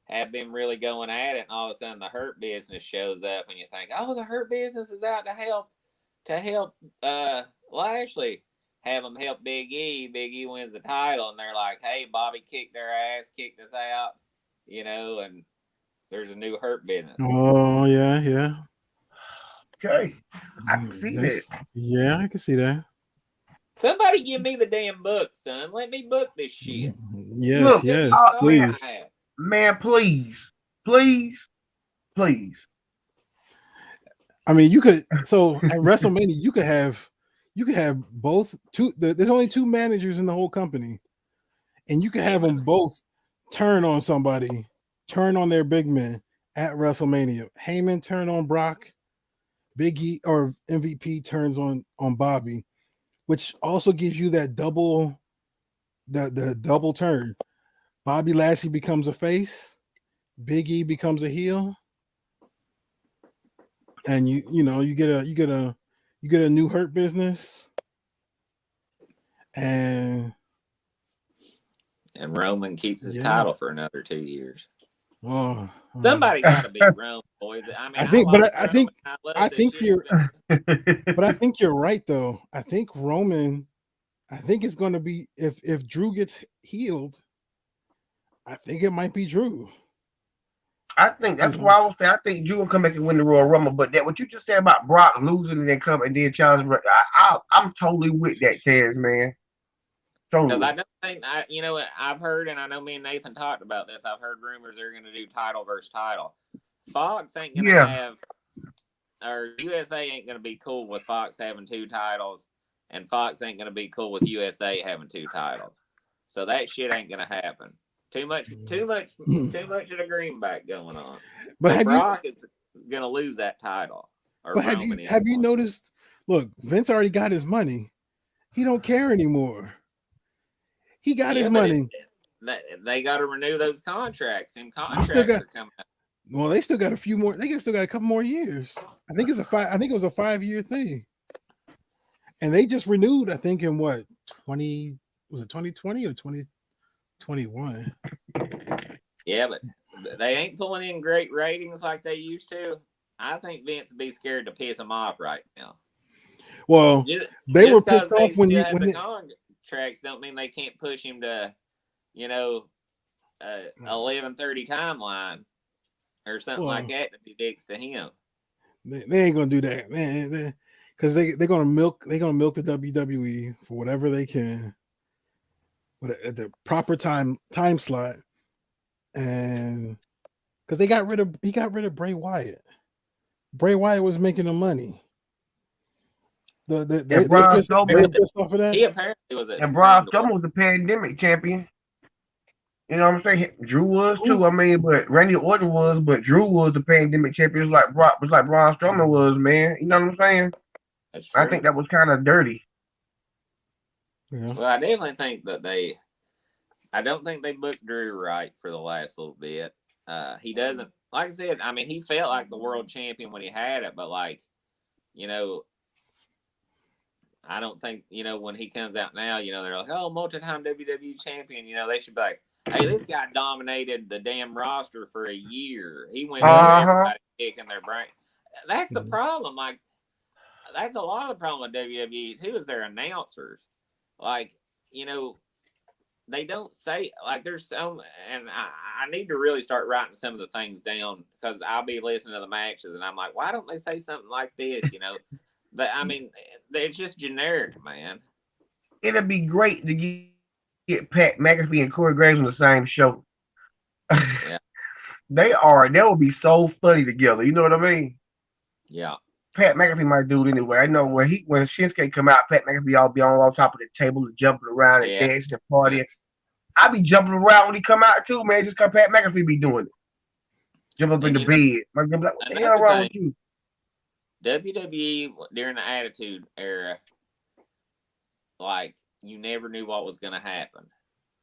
B: have them really going at it, and all of a sudden the Hurt Business shows up, and you think, oh, the Hurt Business is out to help Lashley. Have them help Big E. Big E wins the title, and they're like, hey, Bobby kicked their ass, kicked us out, and there's a new Hurt Business.
A: Oh, yeah.
C: Okay. I can see that.
A: Yeah, I can see that.
B: Somebody give me the damn book, son. Let me book this shit.
A: Yes, please.
C: Man, please.
A: I mean, you could. So at WrestleMania, you could have both two. There's only two managers in the whole company, and you could have them both turn on somebody, turn on their big men at WrestleMania. Heyman turn on Brock, Big E or MVP turns on Bobby, which also gives you that double, the double turn. Bobby Lashley becomes a face, Big E becomes a heel, and you get a new Hurt Business, and
B: Roman keeps his title for another 2 years.
A: Oh,
B: somebody got to beat Roman, boys. I mean, I
A: think you're right though. I think Roman. I think it's going to be if Drew gets healed. I think it might be Drew.
C: I think that's why I was saying. I think Drew will come back and win the Royal Rumble. But that what you just said about Brock losing and then come and then challenge, I'm totally with that, Taz, man.
B: Because I don't think I've heard, and I know me and Nathan talked about this. I've heard rumors they're going to do title versus title. Fox ain't going to have, or USA ain't going to be cool with Fox having two titles, and Fox ain't going to be cool with USA having two titles. So that shit ain't going to happen. Too much of the greenback going on. But Brock is going to lose that title.
A: But have you noticed? Look, Vince already got his money. He don't care anymore. He got his money.
B: They got to renew those contracts. And contracts are coming out.
A: Well, they still got a few more. They still got a couple more years. I think it was a 5-year thing. And they just renewed. I think in what 2020 or 2021?
B: Yeah, but they ain't pulling in great ratings like they used to. I think Vince would be scared to piss them off right now.
A: Well, they were pissed off when
B: contracts don't mean they can't push him to, 11:30 timeline or something like that to be dicks to him.
A: They ain't gonna do that, man. Because they're gonna milk the WWE for whatever they can, but at the proper time slot, and because he got rid of Bray Wyatt. Bray Wyatt was making the money. They're pissed off of that.
B: He apparently was
C: and Braun Strowman was a pandemic champion. You know what I'm saying? Drew was too. I mean, but Randy Orton was, but Drew was the pandemic champion. Like Braun Strowman was, man. You know what I'm saying?
B: That's true.
C: I think that was kind of dirty.
A: Yeah.
B: Well, I definitely think that I don't think they booked Drew right for the last little bit. He doesn't, like I said, I mean, he felt like the world champion when he had it, but like, you know, I don't think, you know, when he comes out now, you know, they're like, oh, multi-time WWE champion. You know, they should be like, hey, this guy dominated the damn roster for a year. He went through everybody kicking their brain. That's the problem. Like, that's a lot of the problem with WWE, too, is their announcers. Like, you know, they don't say, like, there's some, and I need to really start writing some of the things down because I'll be listening to the matches and I'm like, why don't they say something like this, you know? I mean, it's just generic, man.
C: It'd be great to get Pat McAfee and Corey Graves on the same show.
B: Yeah.
C: They would be so funny together. You know what I mean?
B: Yeah.
C: Pat McAfee might do it anyway. I know when Shinsuke come out, Pat McAfee all be on top of the table and jumping around and dancing and partying. I be jumping around when he come out too, man. Just cause Pat McAfee be doing it. Jump up in the bed. Like, what the hell wrong with you?
B: WWE during the Attitude Era, like, you never knew what was going to happen.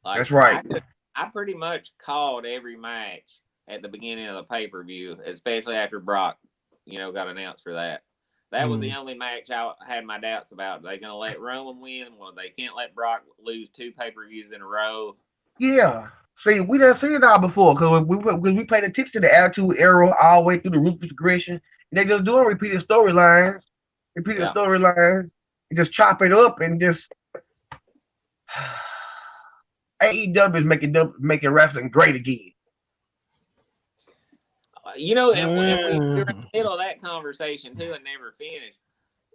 B: Like,
C: that's right.
B: I pretty much called every match at the beginning of the pay-per-view, especially after Brock, you know, got announced for that. That was the only match I had my doubts about. Are they going to let Roman win? Well, they can't let Brock lose 2 pay-per-views in a row.
C: Yeah. See, we done seen it all before because we played attention to the Attitude Era all the way through the Ruthless Aggression. They just doing repeated storylines, and just chop it up and just AEW is making wrestling great again.
B: You know, and we were in the middle of that conversation too and never finished.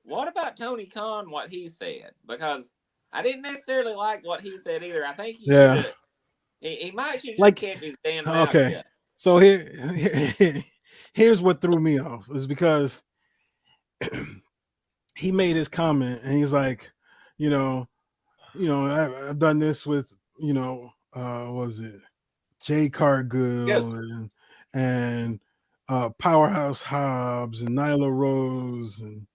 B: What about Tony Khan, what he said? Because I didn't necessarily like what he said either. I think he might should just kept his damn mouth shut.
A: So here's what threw me off is because he made his comment and he's like, you know, I've done this with, you know, what was it, Jay Cargill and Powerhouse Hobbs and Nyla Rose, and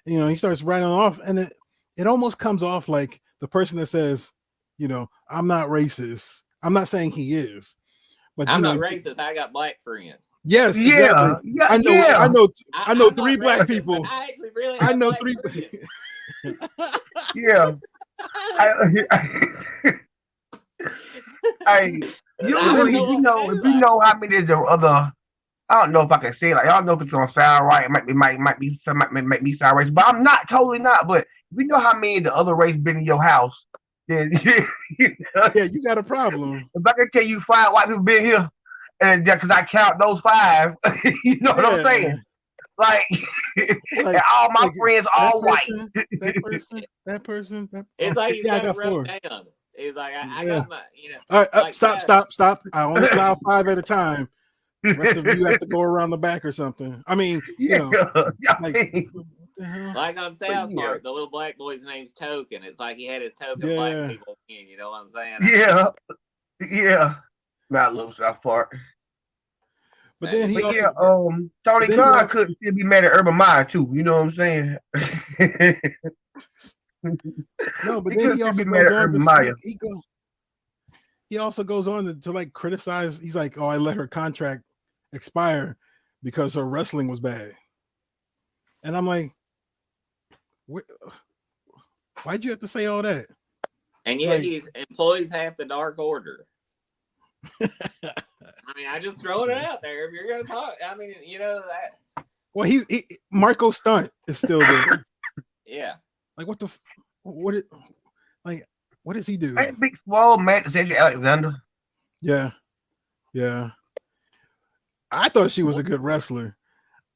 A: you know, he starts writing off, and it almost comes off like the person that says, you know, I'm not racist. I'm not saying he is, but
B: I'm not racist. I got black friends.
A: Yes, exactly.
C: Yeah,
A: I know 3 black people.
B: I actually really
A: I know 3.
C: Yeah. If you know how many of the other, I don't know if I can say it. Like, I don't know if it's gonna sound right. It might be make me sound racist, but I'm not totally not. But if you know how many of the other race been in your house, then you
A: got a problem.
C: If I can tell you 5 white people been here, and because I count those 5, you know what I'm saying? Like and all my friends all white.
A: That person.
B: It's like he's got wrote down. It's like I got my, you know.
A: All right, stop. I only allow 5 at a time. The rest of you have to go around the back or something. I mean, you know,
B: like on South Park, the little black boy's name's Token. It's like he had his token black people in. You know what I'm saying?
C: Yeah. I love South Park.
A: But then
C: Tony Khan couldn't still be mad at Urban Meyer too. You know what I'm saying?
A: No, but then he also goes on to like criticize. He's like, "Oh, I let her contract expire because her wrestling was bad," and I'm like, "Why'd you have to say all that?"
B: And yet he's employs half the Dark Order. I mean, I just throwing it out there. If you're gonna talk, I mean, you know that.
A: Well, Marco Stunt is still there.
B: Yeah.
A: Like what does he do?
C: Ain't Big Swole mad at Cedric Alexander?
A: Yeah. I thought she was a good wrestler.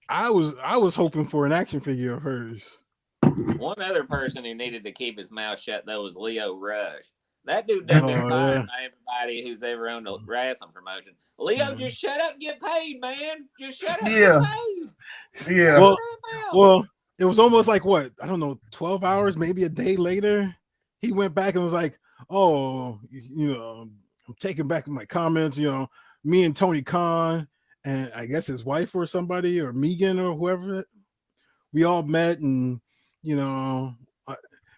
A: I was hoping for an action figure of hers.
B: One other person who needed to keep his mouth shut though was Leo Rush. That dude done been fired by everybody who's ever owned a wrestling promotion. Leo, just shut up and get paid, man. Just shut up and get paid.
C: Yeah.
A: Well, it was almost like what? I don't know, 12 hours, maybe a day later. He went back and was like, "Oh, you know, taking back my comments. Me and Tony Khan and I guess his wife or somebody or Megan or whoever, we all met and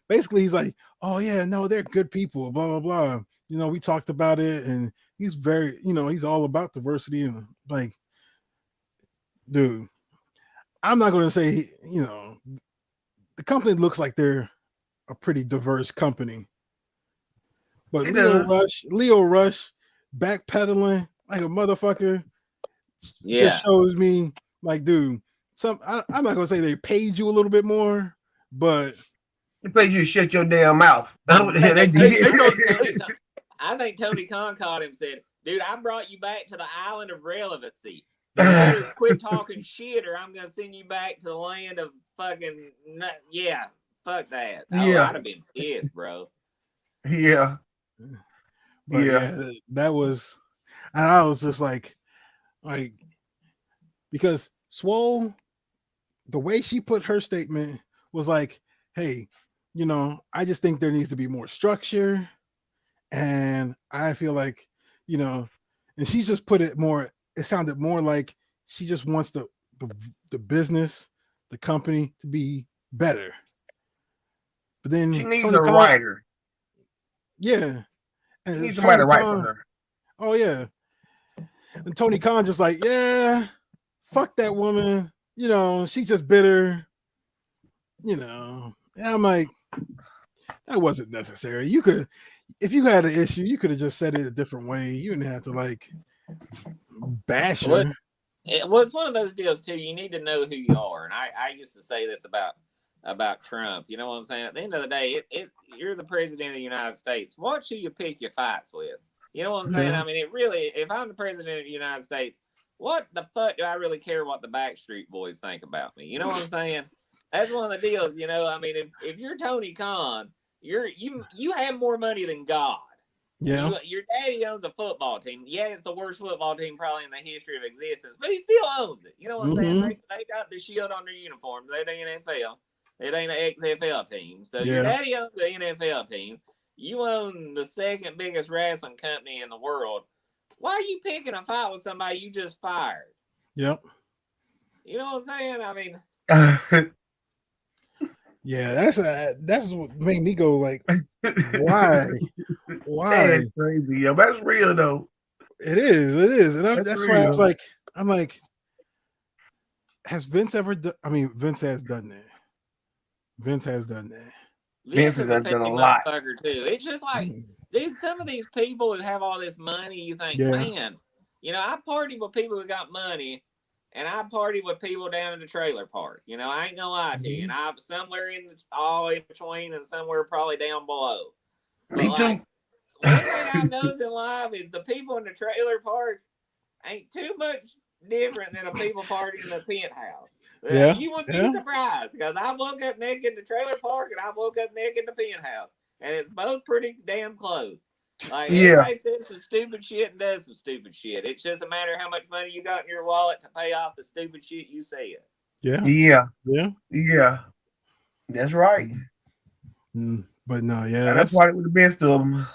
A: basically he's like, oh yeah, no, they're good people, blah blah blah. We talked about it, and he's very, he's all about diversity and like, dude, I'm not going to say, the company looks like they're a pretty diverse company, but Leo Rush backpedaling like a motherfucker just shows me like, dude, I'm not gonna say they paid you a little bit more, but
C: they paid you to shut your damn mouth.
B: I think Tony Khan called him and said, dude, I brought you back to the island of relevancy. You better quit talking shit or I'm gonna send you back to the land of fucking fuck that. I'd have been pissed, bro.
C: Yeah.
A: But that was, and I was just like because Swole, the way she put her statement was like, hey, I just think there needs to be more structure. And I feel like, and she just put it more, it sounded more like she just wants the business, the company to be better. But then
C: she needs a writer.
A: Yeah. And
C: she needs somebody to write for her.
A: Oh, yeah. And Tony Khan just like, yeah, fuck that woman. She's just bitter. And I'm like, that wasn't necessary. You could, if you had an issue, you could have just said it a different way. You didn't have to like bash her.
B: It was one of those deals too. You need to know who you are. And I used to say this about Trump. You know what I'm saying? At the end of the day, you're the president of the United States. Watch who you pick your fights with. You know what I'm saying? I mean, it really, if I'm the president of the United States, what the fuck do I really care what the Backstreet Boys think about me? You know what I'm saying? That's one of the deals, I mean, if you're Tony Khan, you have more money than God.
A: Yeah.
B: Your daddy owns a football team. Yeah, it's the worst football team probably in the history of existence, but he still owns it. You know what I'm saying? They got the shield on their uniforms. They're the NFL. It ain't an XFL team. So your daddy owns the NFL team. You own the second biggest wrestling company in the world. Why are you picking a fight with somebody you just fired?
A: Yep.
B: You know what I'm saying? I mean,
A: yeah, that's what made me go like, why?
C: That's crazy, yo. That's real though.
A: It is, and that's why I was like, I'm like, has Vince ever done? I mean, Vince has done that. Vince has done
B: a lot too. It's just like, dude, some of these people who have all this money, you think, man, I party with people who got money, and I party with people down in the trailer park. I ain't gonna lie to you, and I'm somewhere all in between, and somewhere probably down below.
C: Me
B: but
C: too.
B: Like, one thing I noticed in life is the people in the trailer park ain't too much different than a people party in the penthouse.
A: Yeah.
B: You wouldn't be surprised because I woke up naked in the trailer park and I woke up naked in the penthouse, and it's both pretty damn close. Like everybody says some stupid shit and does some stupid shit. It's just a matter of how much money you got in your wallet to pay off the stupid shit you said.
A: Yeah.
C: That's right.
A: But no,
C: that's party with the best of them,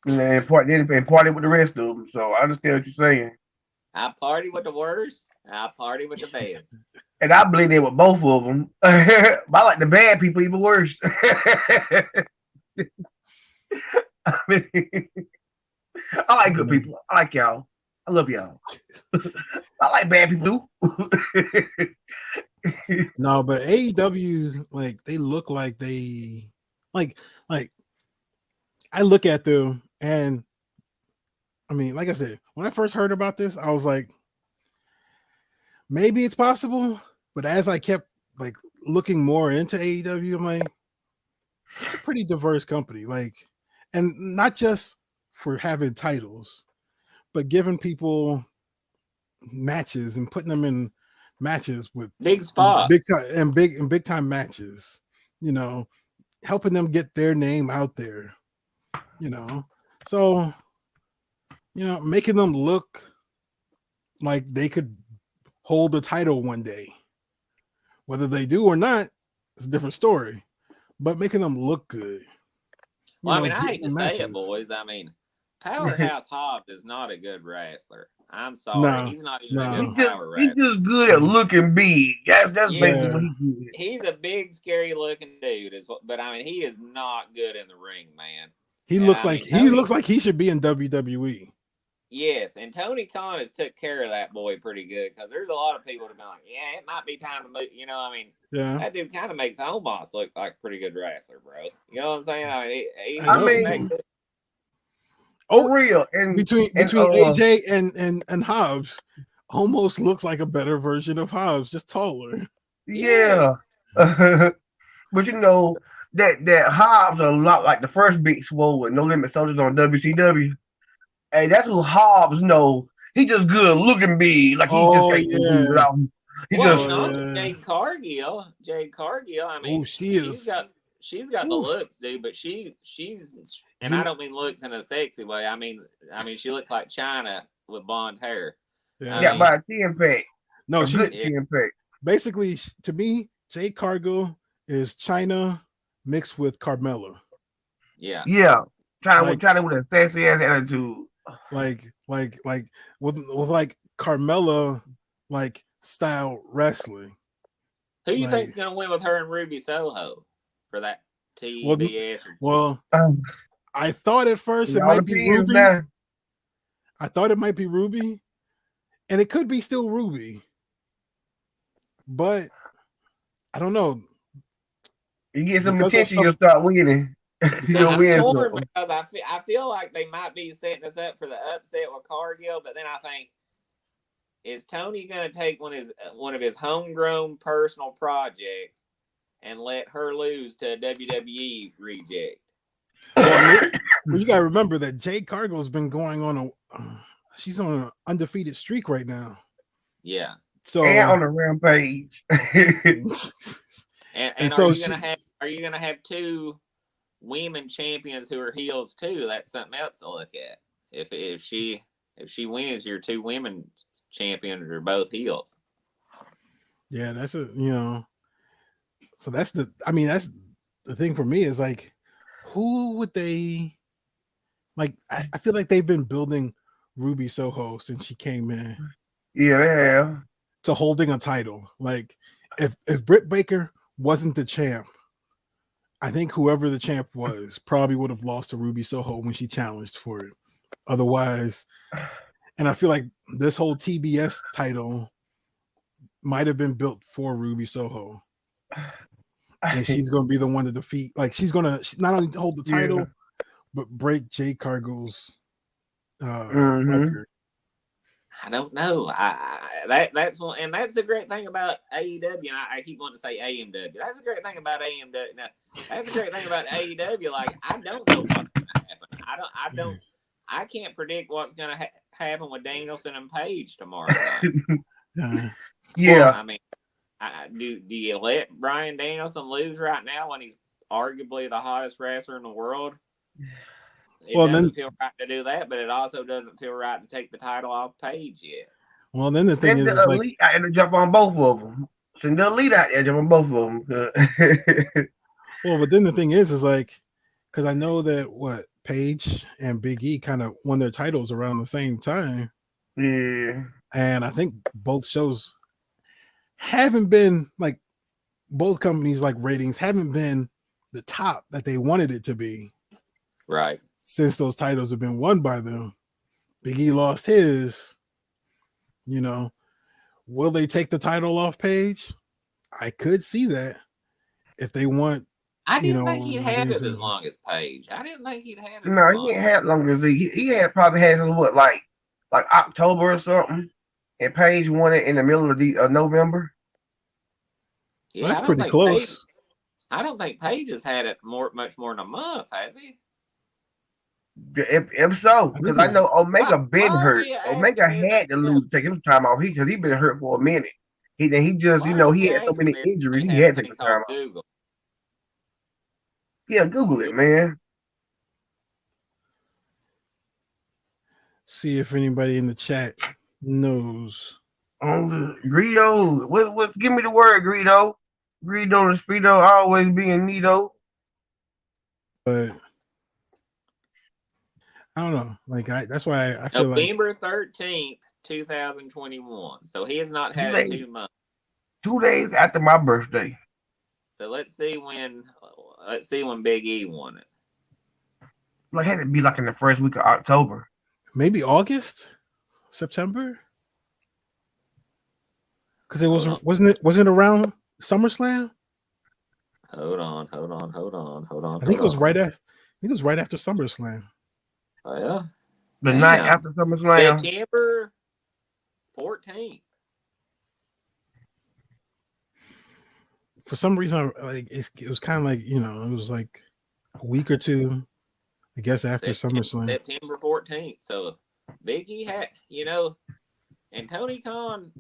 C: and party with the rest of them. So I understand what you're saying.
B: I party with the worst. I party with the best.
C: And I believe they with both of them. I like the bad people even worse. I mean, I like good people. I like y'all. I love y'all. I like bad people too.
A: No, but AEW, like, they look like they like I look at them, and I mean, like I said, when I first heard about this, I was like, maybe it's possible. But as I kept like looking more into AEW, I'm like, it's a pretty diverse company. Like, and not just for having titles, but giving people matches and putting them in matches with
B: big spots,
A: big time matches, helping them get their name out there, so, making them look like they could hold the title one day. Whether they do or not, it's a different story, but making them look good.
B: Well, I mean, I hate to say it, boys. I mean, Powerhouse Hobbs is not a good wrestler. I'm sorry,
A: No,
B: he's not even a
A: no.
B: good power
C: He's
B: wrestler.
C: just good at looking big. That's basically
B: Yeah,
C: what he's good at.
B: he's a big, scary looking dude. But I mean, he is not good in the ring, man.
A: He
B: And
A: looks
B: I
A: like
B: mean, Tony.
A: he should be in WWE.
B: Yes, and Tony Khan has took care of that boy pretty good because there's a lot of people that be like, yeah, it might be time to move. You know, I mean,
A: Yeah,
B: that dude kind of makes Omos look like a pretty good wrestler, bro. You know what I'm saying? I mean,
A: I
C: I
A: know.
B: he makes
C: mean,
B: it.
A: Oh,
C: for real.
A: between
C: And
A: AJ and Hobbs, almost looks like a better version of Hobbs, just taller.
B: Yes.
C: yeah. But you know that Hobbs are a lot like the first Big Swole with No Limit Soldiers on WCW. Hey, that's who Hobbs know. He just good looking big, like he just
A: Oh
C: can't move
A: yeah,
C: without. He
B: Well,
C: just
B: and also
A: yeah.
B: Jade Cargill. Jade Cargill. I
A: Oh,
B: mean,
A: she is.
B: she's got the
A: Oof.
B: looks, dude. But she's and
A: You
B: I
A: know,
B: don't mean looks in a sexy way. I mean she looks like China with blonde hair. I
A: yeah.
C: got
B: mean,
C: by a 10 pack,
A: No,
C: a
A: she's
C: good
B: yeah,
C: 10 pack.
A: basically to me. Jade Cargill is China mixed with Carmella.
B: yeah.
C: Yeah,
A: Like
C: China with a sassy ass attitude.
A: like with like Carmella like style wrestling.
B: Who you
A: Like
B: think's gonna win with her and Ruby Soho for that
A: well
B: TBS?
A: well
C: Um,
A: I thought at first
C: it
A: it
C: all
A: might be
C: depends
A: Ruby.
C: now.
A: I thought it might be Ruby, and it could be still Ruby, but I don't know
C: You get some
A: because of
C: attention,
A: stuff.
C: you'll start winning.
B: Because
C: You'll
B: I'm
C: win
B: torn
C: some.
B: because I feel like they might be setting us up for the upset with Cargill, but then I think, is Tony going to take one of his homegrown personal projects and let her lose to a WWE reject?
A: Well, you got to remember that Jade Cargill's been going on she's on an undefeated streak right now.
B: Yeah.
A: So
C: And on the rampage.
B: And
A: so
B: are you gonna have two women champions who are heels too? That's something else to look at. If she wins, your two women champions are both heels.
A: yeah, that's so that's that's the thing for me is like, who would they like? I feel like they've been building Ruby Soho since she came in
C: Yeah.
A: to holding a title. Like, if Britt Baker wasn't the champ, I think whoever the champ was probably would have lost to Ruby Soho when she challenged for it. Otherwise, and I feel like this whole TBS title might have been built for Ruby Soho. And she's going to be the one to defeat. Like, she's going to not only hold the title, but break Jade Cargill's record.
B: I don't know. That's one, and that's the great thing about AEW. And I keep wanting to say AMW. That's the great thing about AMW. Now, that's the great thing about AEW. Like, I don't know what's going to happen. I can't predict what's going to happen with Danielson and Page tomorrow night.
C: Yeah.
B: Well, I mean, do you let Bryan Danielson lose right now when he's arguably the hottest wrestler in the world? It doesn't feel right to do that, but it also doesn't feel right to take the title off Page yet.
A: Well, then the thing is,
C: the elite out there to jump on both of them. Send the elite out there jump on both of them.
A: Well, but then the thing is like, because I know that Page and Big E kind of won their titles around the same time.
C: Yeah.
A: And I think both shows haven't been like, both companies like ratings haven't been the top that they wanted it to be.
B: Right.
A: Since those titles have been won by them. Big E lost his. Will they take the title off Page? I could see that if they want.
B: I didn't think he'd had it as long as Page. I didn't think he'd had it.
C: No, he ain't had long as he had probably had like October or something, and Page won it in the middle of November.
A: Yeah, that's pretty close.
B: I don't think Page has had it much more than a month, has he?
C: If so, because I know Omega been hurt. Omega had to lose, take him time off. He been hurt for a minute. He just he had so many injuries. He had to take the time off. Yeah, Google it, man.
A: See if anybody in the chat knows.
C: Greedo, what? Give me the word, Greedo. Greedo and Speedo always being neato.
A: But I don't know. Like that's why I feel
B: November 13th, 2021. So he has not had it 2 months.
C: 2 days after my birthday.
B: So let's see when Big E won it.
C: Like, had to be like in the first week of October.
A: Maybe August, September. Because it wasn't around SummerSlam.
B: Hold on.
A: I think it was right after SummerSlam.
B: Oh yeah.
C: The night after SummerSlam.
B: September 14th.
A: For some reason, like it was kind of like it was like a week or two, I guess, after SummerSlam.
B: September 14th. So Big E had, and Tony Khan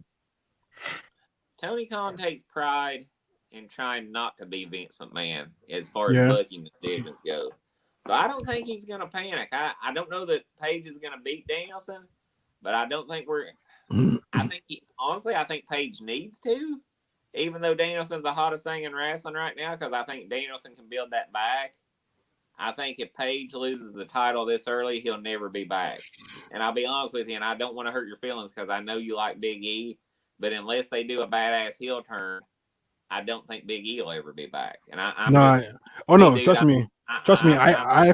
B: takes pride in trying not to be Vince McMahon as far as booking decisions go. So I don't think he's going to panic. I don't know that Paige is going to beat Danielson, but I don't think I think Paige needs to, even though Danielson's the hottest thing in wrestling right now, because I think Danielson can build that back. I think if Paige loses the title this early, he'll never be back. And I'll be honest with you, and I don't want to hurt your feelings because I know you like Big E, but unless they do a badass heel turn, I don't think Big E will ever be back. And
A: trust me. I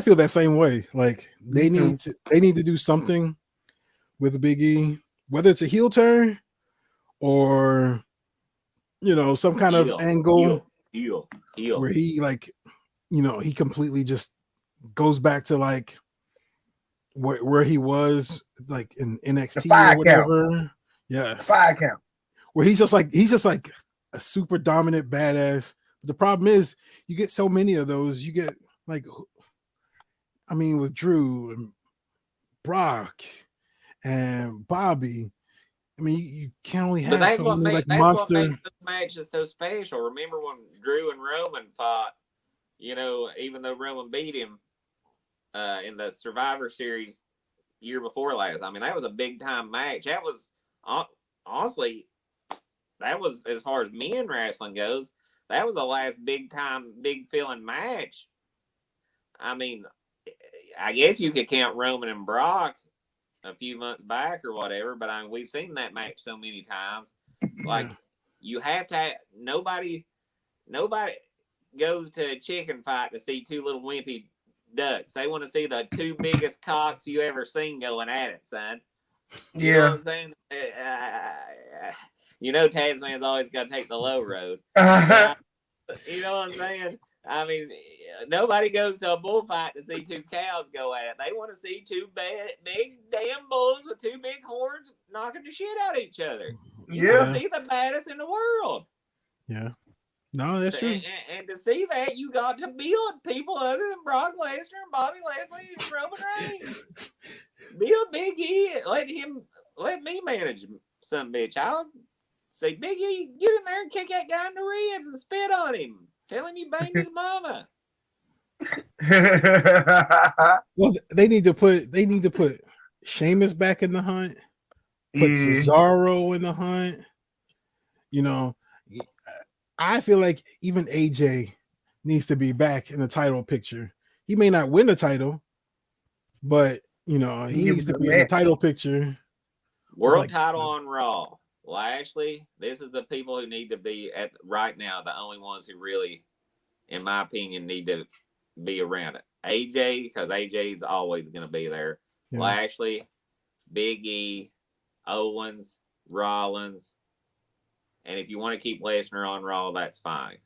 A: feel that same way. Like they need to do something with Big E, whether it's a heel turn or some kind of angle
B: heel
A: where he he completely just goes back to like where he was like in NXT or whatever.
C: Count.
A: Yeah,
C: 5 count.
A: Where he's just like a super dominant badass. But the problem is you get so many of those. You get like, I mean, with Drew and Brock and Bobby. I mean, you can only have
B: that's
A: so
B: what
A: many
B: makes the matches so special. Remember when Drew and Roman fought? Even though Roman beat him in the Survivor Series year before last, I mean, that was a big time match. That was honestly, that was, as far as men wrestling goes, that was the last big feeling match. I mean, I guess you could count Roman and Brock a few months back or whatever, but we've seen that match so many times. Like, you have to nobody goes to a chicken fight to see two little wimpy ducks. They want to see the two biggest cocks you ever seen going at it, son. You know what I'm saying? Tasman's always got to take the low road. You know what I'm saying? I mean, nobody goes to a bullfight to see two cows go at it. They want to see two big damn bulls with two big horns knocking the shit out of each other. You want to see the baddest in the world.
A: Yeah. No, that's true.
B: And to see that, you got to build people other than Brock Lesnar and Bobby Lashley and Roman Reigns. Build Big E. Let me manage some bitch. I'll say, Big E, get in there and kick that guy in the ribs and spit on him. Tell him you banged his mama.
A: Well, they need to put Sheamus back in the hunt. Put Cesaro in the hunt. I feel like even AJ needs to be back in the title picture. He may not win the title, but he needs to be in the title picture.
B: World title on Raw. Lashley, this is the people who need to be at right now, the only ones who really, in my opinion, need to be around it. AJ, because AJ's always going to be there. Yeah. Lashley, Big E, Owens, Rollins. And if you want to keep Lesnar on Raw, that's fine.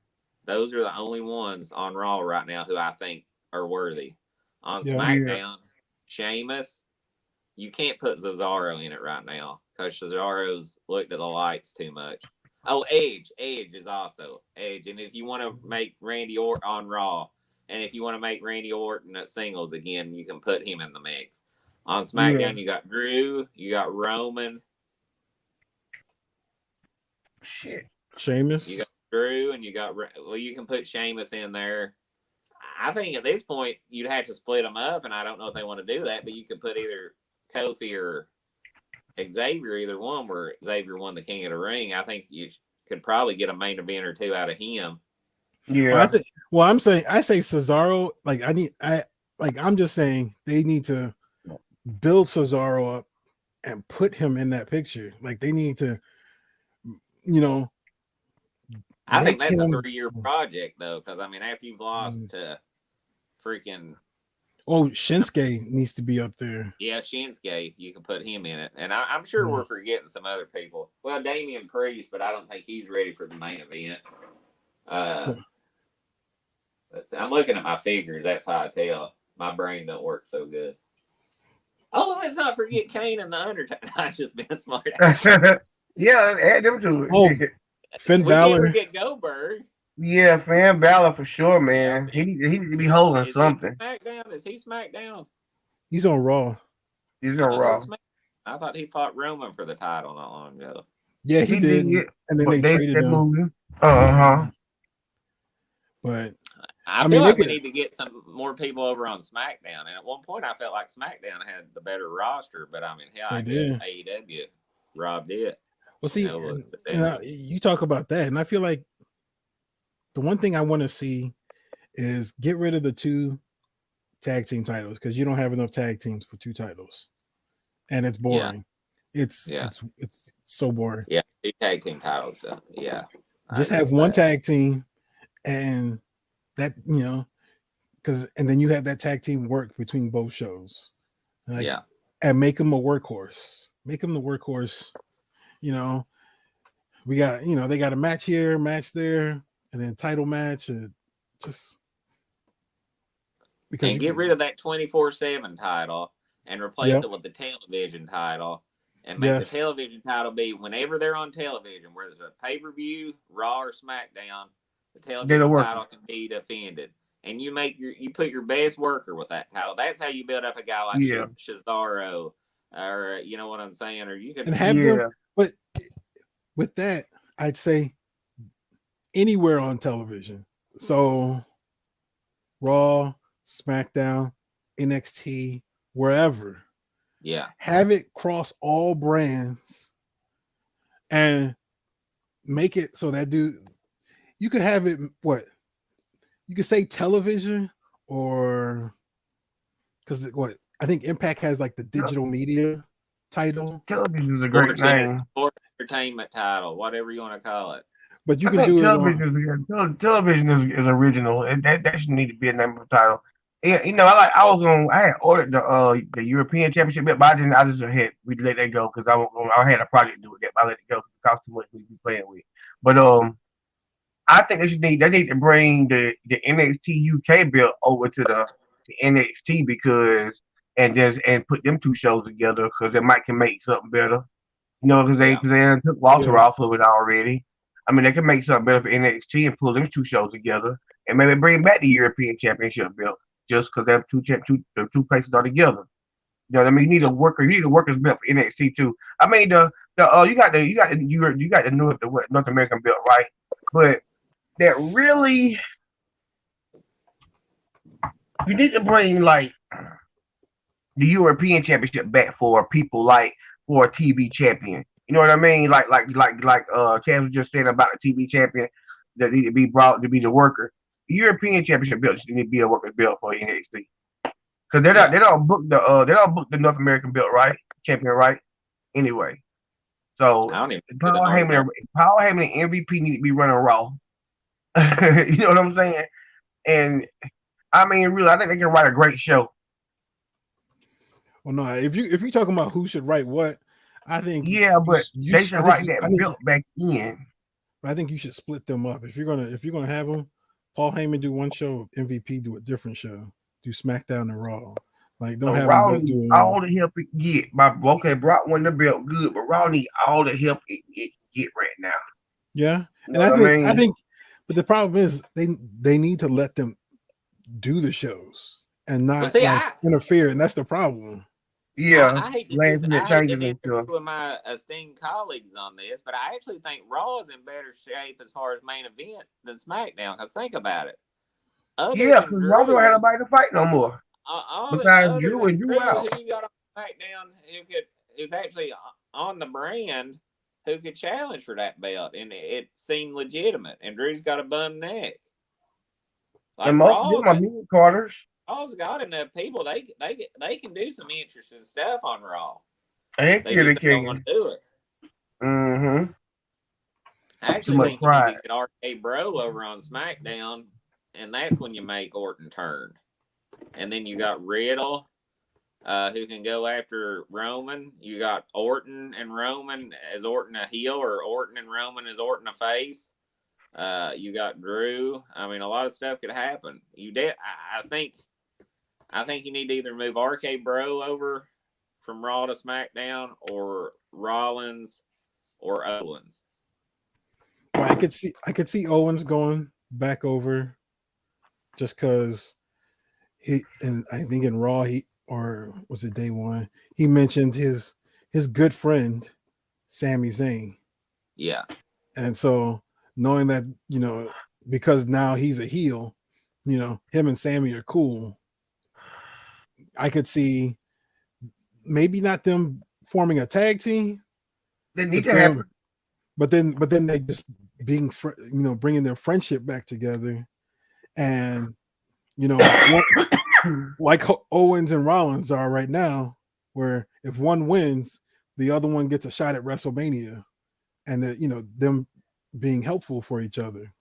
B: Those are the only ones on Raw right now who I think are worthy. On SmackDown, Sheamus, you can't put Cesaro in it right now because Cesaro's looked at the lights too much. Oh, Edge. Edge is also Edge. And if you want to make Randy Orton on Raw, and if you want to make Randy Orton at singles again, you can put him in the mix. On SmackDown, you got Drew, you got Roman.
C: Shit.
A: Sheamus.
B: You got Drew, and you can put Sheamus in there. I think at this point, you'd have to split them up, and I don't know if they want to do that, but you could put either Kofi or Xavier, either one, where Xavier won the King of the Ring. I think you could probably get a main event or two out of him.
C: Yeah.
A: I say Cesaro. Like like I'm just saying they need to build Cesaro up and put him in that picture. Like they need to, you know,
B: I think
A: make
B: that's a
A: him.
B: 3-year project though, because I mean, after you've lost to freaking
A: Shinsuke needs to be up there.
B: yeah, Shinsuke, you can put him in it, and I'm sure we're forgetting some other people. Well, Damian Priest, but I don't think he's ready for the main event. I'm looking at my figures. That's how I tell. My brain don't work so good. Oh, let's not forget Kane and the Undertaker. I just been smart.
C: Yeah, add them to it.
A: Oh, Finn
B: We can't
A: Balor.
B: forget Goldberg.
C: Yeah, Finn Balor for sure, man.
B: Yeah,
C: He needs to be holding something.
B: SmackDown? Is he SmackDown?
A: He's on Raw.
C: He's on Raw.
B: I thought he fought Roman for the title not long ago.
A: Yeah, he did. And then they traded him. But
B: I feel like we need to get some more people over on SmackDown. And at one point, I felt like SmackDown had the better roster, but I mean, hell, I guess AEW robbed it.
A: Well, see, you talk about that, and I feel like the one thing I want to see is get rid of the 2 tag team titles because you don't have enough tag teams for 2 titles, and it's boring. Yeah. It's so boring.
B: Yeah, 2 tag team titles. Yeah,
A: just have one tag team, and that and then you have that tag team work between both shows. Like, yeah, and make them a workhorse. Make them the workhorse. We got they got a match here, match there, and then title match, and just
B: because get rid of that 24/7 title and replace it with the television title, and make the television title be whenever they're on television, whether it's a pay-per-view, Raw or SmackDown, the television title can be defended. And you put your best worker with that title. That's how you build up a guy like Cesaro, or you know what I'm saying, or you can
A: have them. But with that, I'd say anywhere on television. So Raw, SmackDown, NXT, wherever.
B: Yeah.
A: Have it cross all brands and make it so that you could have it you could say television, or because I think Impact has like the digital media title.
C: Television is a great name.
B: Sports entertainment title, whatever you want to call it.
A: But you can do
C: television is original. That should need to be a name of the title. Yeah, I had ordered the European Championship belt, but I just had we let that go because I had a project to do with that. But I let it go because it cost too much to be playing with. But I think they need to bring the NXT UK belt over to the NXT and put them 2 shows together because it can make something better. Because they took Walter off of it already. I mean, they can make something better for NXT and pull them 2 shows together and maybe bring back the European Championship belt just because them two places are together. You know what I mean? You need a worker's belt for NXT too. I mean, you got the North American belt, right? But that really, you need to bring like the European Championship back for people like for a TV champion. You know what I mean? Like Chad was just saying about a TV champion that need to be brought to be the worker. The European Championship belt need to be a worker's belt for NXT because they don't book the North American belt, right? Champion, right? Anyway, so Paul Heyman and MVP need to be running Raw. You know what I'm saying? And I mean, really, I think they can write a great show.
A: Well, no, if you're talking about who should write what, I think
C: but they should write that belt back in.
A: But I think you should split them up. If you're gonna have them, Paul Heyman do one show, MVP do a different show, do SmackDown and Raw. Like don't have
C: Raw
A: them doing
C: all the help it get. Brock won the belt good, but Raw need all the help it get right now.
A: Yeah, and I think, but the problem is they need to let them do the shows and not interfere, and that's the problem.
C: Yeah,
B: I hate to disagree with my esteemed colleagues on this, but I actually think Raw is in better shape as far as main event than SmackDown. Because think about it.
C: Because Raw don't have nobody to fight no more. Besides you and Drew out.
B: Who you got on SmackDown who's actually on the brand who could challenge for that belt, and it seemed legitimate. And Drew's got a bum neck.
C: Like and most of them are mid Carters.
B: Raw's got enough people. They can do some interesting stuff on Raw.
C: Heck
B: They
C: yeah, they
B: just don't want
C: can.
B: to do it.
C: Mm-hmm.
B: I
C: Too
B: actually
C: much
B: think you need to
C: pride.
B: get RK Bro over on SmackDown, and that's when you make Orton turn. And then you got Riddle, who can go after Roman. You got Orton and Roman as Orton a heel, or Orton and Roman as Orton a face. You got Drew. I mean, a lot of stuff could happen. I think you need to either move RK Bro over from Raw to SmackDown, or Rollins or Owens.
A: Well, I could see Owens going back over, just because and I think in Raw or was it day one, he mentioned his good friend Sami Zayn.
B: Yeah.
A: And so knowing that, because now he's a heel, him and Sammy are cool. I could see maybe not them forming a tag team,
C: They need
A: but
C: to happen.
A: then they just being bringing their friendship back together, and like Owens and Rollins are right now, where if one wins, the other one gets a shot at WrestleMania, and that them being helpful for each other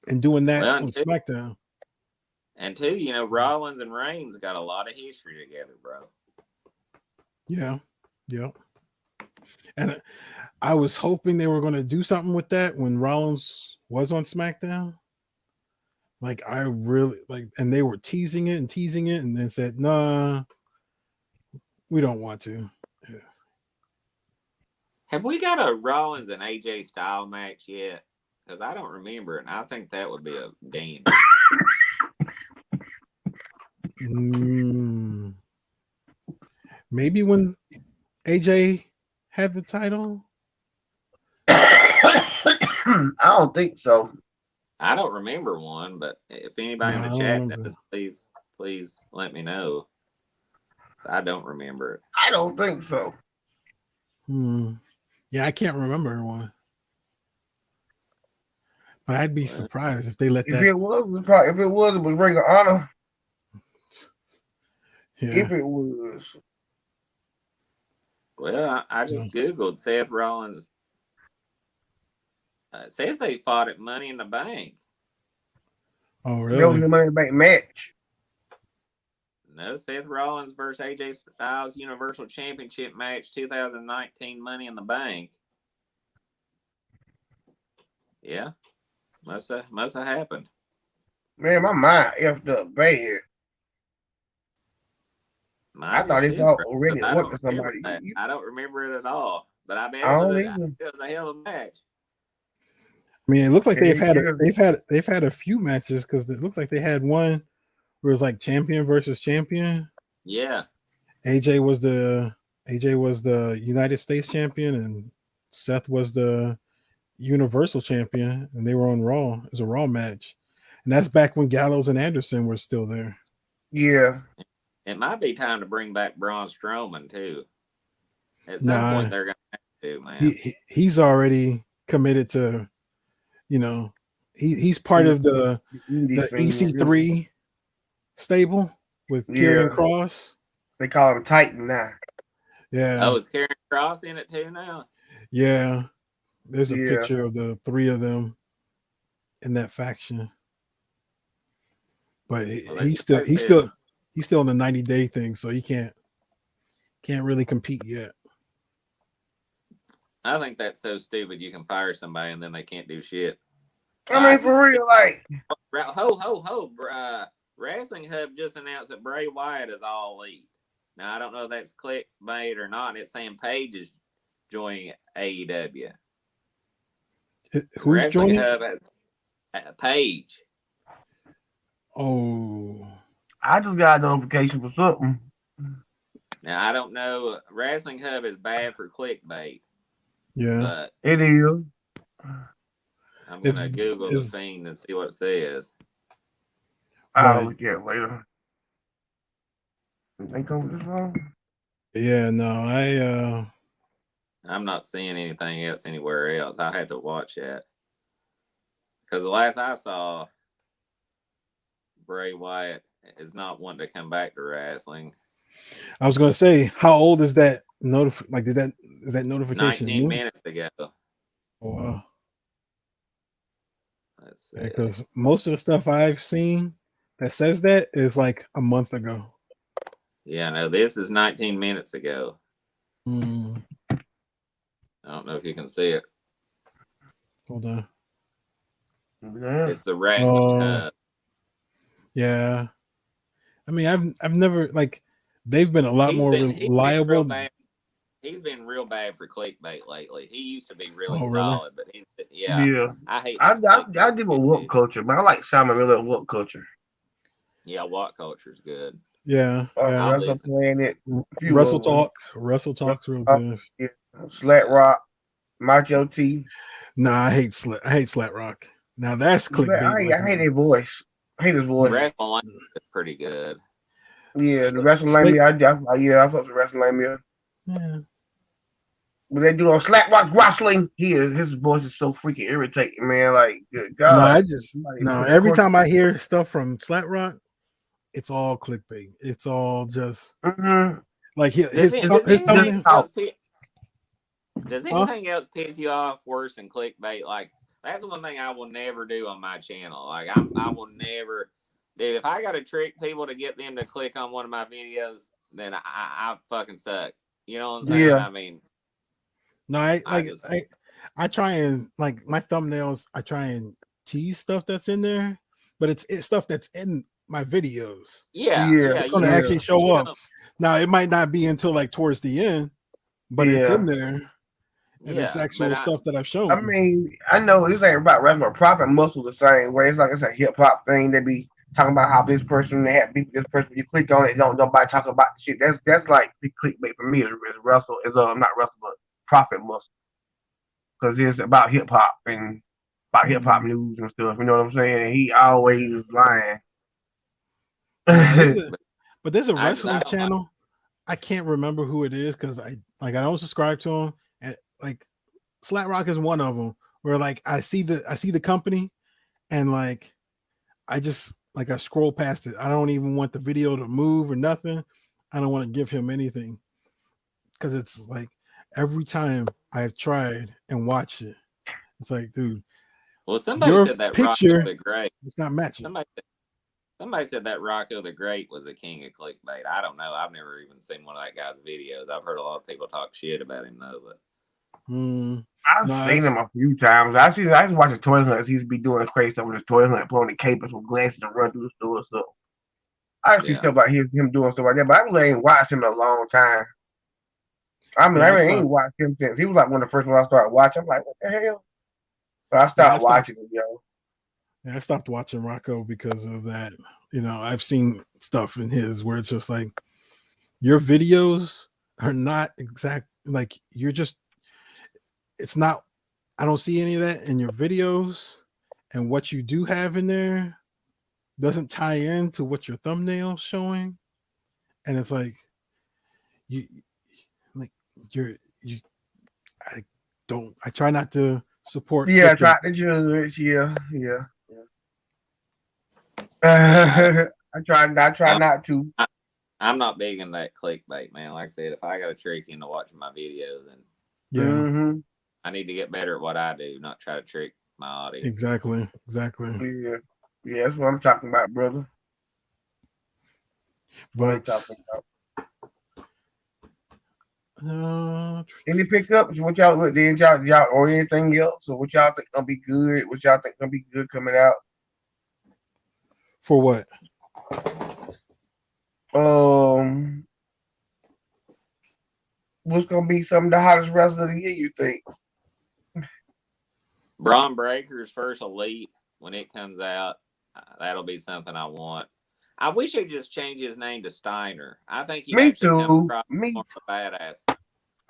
A: and doing that on SmackDown.
B: And two, Rollins and Reigns got a lot of history together, bro.
A: Yeah. And I was hoping they were going to do something with that when Rollins was on SmackDown. Like, I really and they were teasing it, and then said, "Nah, we don't want to." Yeah.
B: Have we got a Rollins and AJ style match yet? Because I don't remember it, and I think that would be a game.
A: Maybe when AJ had the title.
C: I don't think so.
B: I don't remember one, but if anybody in the chat knows, please let me know. I don't remember it.
C: I don't think so.
A: Yeah, I can't remember one. But I'd be surprised if they let that.
C: If it was, it was Ring of Honor.
A: Yeah.
C: If it was.
B: Well, I just Googled Seth Rollins. It says they fought at Money in the Bank.
A: Oh, really?
C: That was the Money in the Bank match.
B: No, Seth Rollins versus AJ Styles Universal Championship match 2019 Money in the Bank. Yeah. Must have happened.
C: Man, my mind effed up bad. I thought it's already went to somebody.
B: I don't remember it at all. But I bet
C: it was
B: a hell of a match.
A: I mean, it looks like they've had a few matches, because it looks like they had one where it was like champion versus champion.
B: Yeah.
A: AJ was the United States champion, and Seth was the Universal champion, and they were on Raw. It was a Raw match, and that's back when Gallows and Anderson were still there.
C: Yeah.
B: It might be time to bring back Braun Strowman too. At some point, they're going to have to, man.
A: He's already committed to, he's part of the EC3 stable with Karrion Kross.
C: They call him Titan now.
A: Yeah.
B: Oh, is Karrion Kross in it too now?
A: Yeah. There's a picture of the three of them in that faction. But he's still in the 90-day thing, so he can't really compete yet.
B: I think that's so stupid. You can fire somebody and then they can't do shit.
C: I mean, for real, like.
B: Wrestling Hub just announced that Bray Wyatt is All Elite. Now, I don't know if that's clickbait or not. It's saying Paige is joining AEW.
A: Who's joining?
B: Hub Paige.
A: Oh.
C: I just got a notification for something.
B: Now, I don't know. Wrestling Hub is bad for clickbait.
A: Yeah.
B: But
C: it is.
B: I'm going to Google the thing and see what it says.
C: I'll look at it later. Think over this long?
A: Yeah, no,
B: I'm not seeing anything else anywhere else. I had to watch that. Because the last I saw, Bray Wyatt is not wanting to come back to wrestling.
A: I was gonna say, how old is that Like, is that notification
B: 19
A: new?
B: minutes ago.
A: Oh, wow.
B: Let's see.
A: Because most of the stuff I've seen that says that is like a month ago.
B: Yeah, no, this is 19 minutes ago.
A: I
B: don't know if you can see it.
A: Hold on.
C: Yeah.
B: It's the Rasslin Hub.
A: Yeah. I mean, I've never they've been a lot more reliable.
B: He's been real bad for clickbait lately. He used to be really
A: Really?
B: solid, but I hate
C: I
B: that
C: did a whoop culture, but I like Simon Miller whoop culture.
B: Yeah, what culture's good.
A: Yeah.
C: I'm playing it.
A: Wrestle Talk's real good.
C: Yeah. Slat Rock, Macho T.
A: Nah, I hate Slat Rock. Now that's clickbait.
C: I hate his voice. I hate his voice.
B: Wrestling is pretty good.
C: Yeah, the Wrestling Lamia. I fuck with Wrestling Lamia.
A: Yeah.
C: But they do on Slap Rock Wrestling. His voice is so freaking irritating, man. Like, good God.
A: Every time I hear stuff from Slat Rock, it's all clickbait. It's all just like his
B: Does anything else piss you off worse than clickbait? Like, that's one thing I will never do on my channel. Like, I will never, dude. If I got to trick people to get them to click on one of my videos, then I fucking suck. You know what I'm saying?
C: Yeah.
B: I mean,
A: no, I try and like my thumbnails. I try and tease stuff that's in there, but it's stuff that's in my videos.
B: It's
A: going to actually show up. Now it might not be until like towards the end, but it's in there. And it's actual stuff that I've shown.
C: I mean, I know this ain't about wrestling, but profit muscle the same way. It's like it's a hip hop thing. They be talking about how this person they have beef with this person. You click on it, don't nobody talk about the shit. That's like the clickbait for me. Is Russell is not Russell, but profit muscle, because it's about hip hop and about hip hop news and stuff. You know what I'm saying? And he always lying.
A: But there's a wrestling channel. I can't remember who it is because I don't subscribe to him. And like Slat Rock is one of them where like I see the company and like I just like I scroll past it. I don't even want the video to move or nothing. I don't want to give him anything because it's like every time I've tried and watched it, it's like, dude.
B: Well, somebody said that
A: picture,
B: Rocco the Great.
A: It's not matching.
B: Somebody said that Rocco the Great was the king of clickbait. I don't know. I've never even seen one of that guy's videos. I've heard a lot of people talk shit about him though, but
C: I've seen him a few times. I used to watch the toy hunt. He used to be doing crazy stuff with his toy hunt, putting the capers with glasses and run through the store. So I see stuff like him doing stuff like that, but I really ain't watched him in a long time. I mean, I ain't watched him since he was like one of the first ones I started watching. I'm like, what the hell? So I stopped watching him, yo.
A: Yeah, I stopped watching Rocco because of that. You know, I've seen stuff in his where it's just like your videos are not exact. Like you're just, it's not. I don't see any of that in your videos, and what you do have in there doesn't tie in to what your thumbnail's showing, and it's like I try not to support.
C: Yeah, I try to judge. Yeah. I try not to.
B: I'm not big in that clickbait, man. Like I said, if I got to trick you into watching my video, then I need to get better at what I do, not try to trick my audience.
A: Exactly.
C: Yeah, that's what I'm talking about, brother.
A: But
C: any pickups? What y'all look? Then y'all or anything else? Or what y'all think gonna be good? What y'all think gonna be good coming out?
A: For what?
C: What's gonna be some of the hottest wrestlers of the year? You think?
B: Braun Breaker's first Elite when it comes out, that'll be something I want. I wish he'd just change his name to Steiner. I think he actually comes across more of a badass.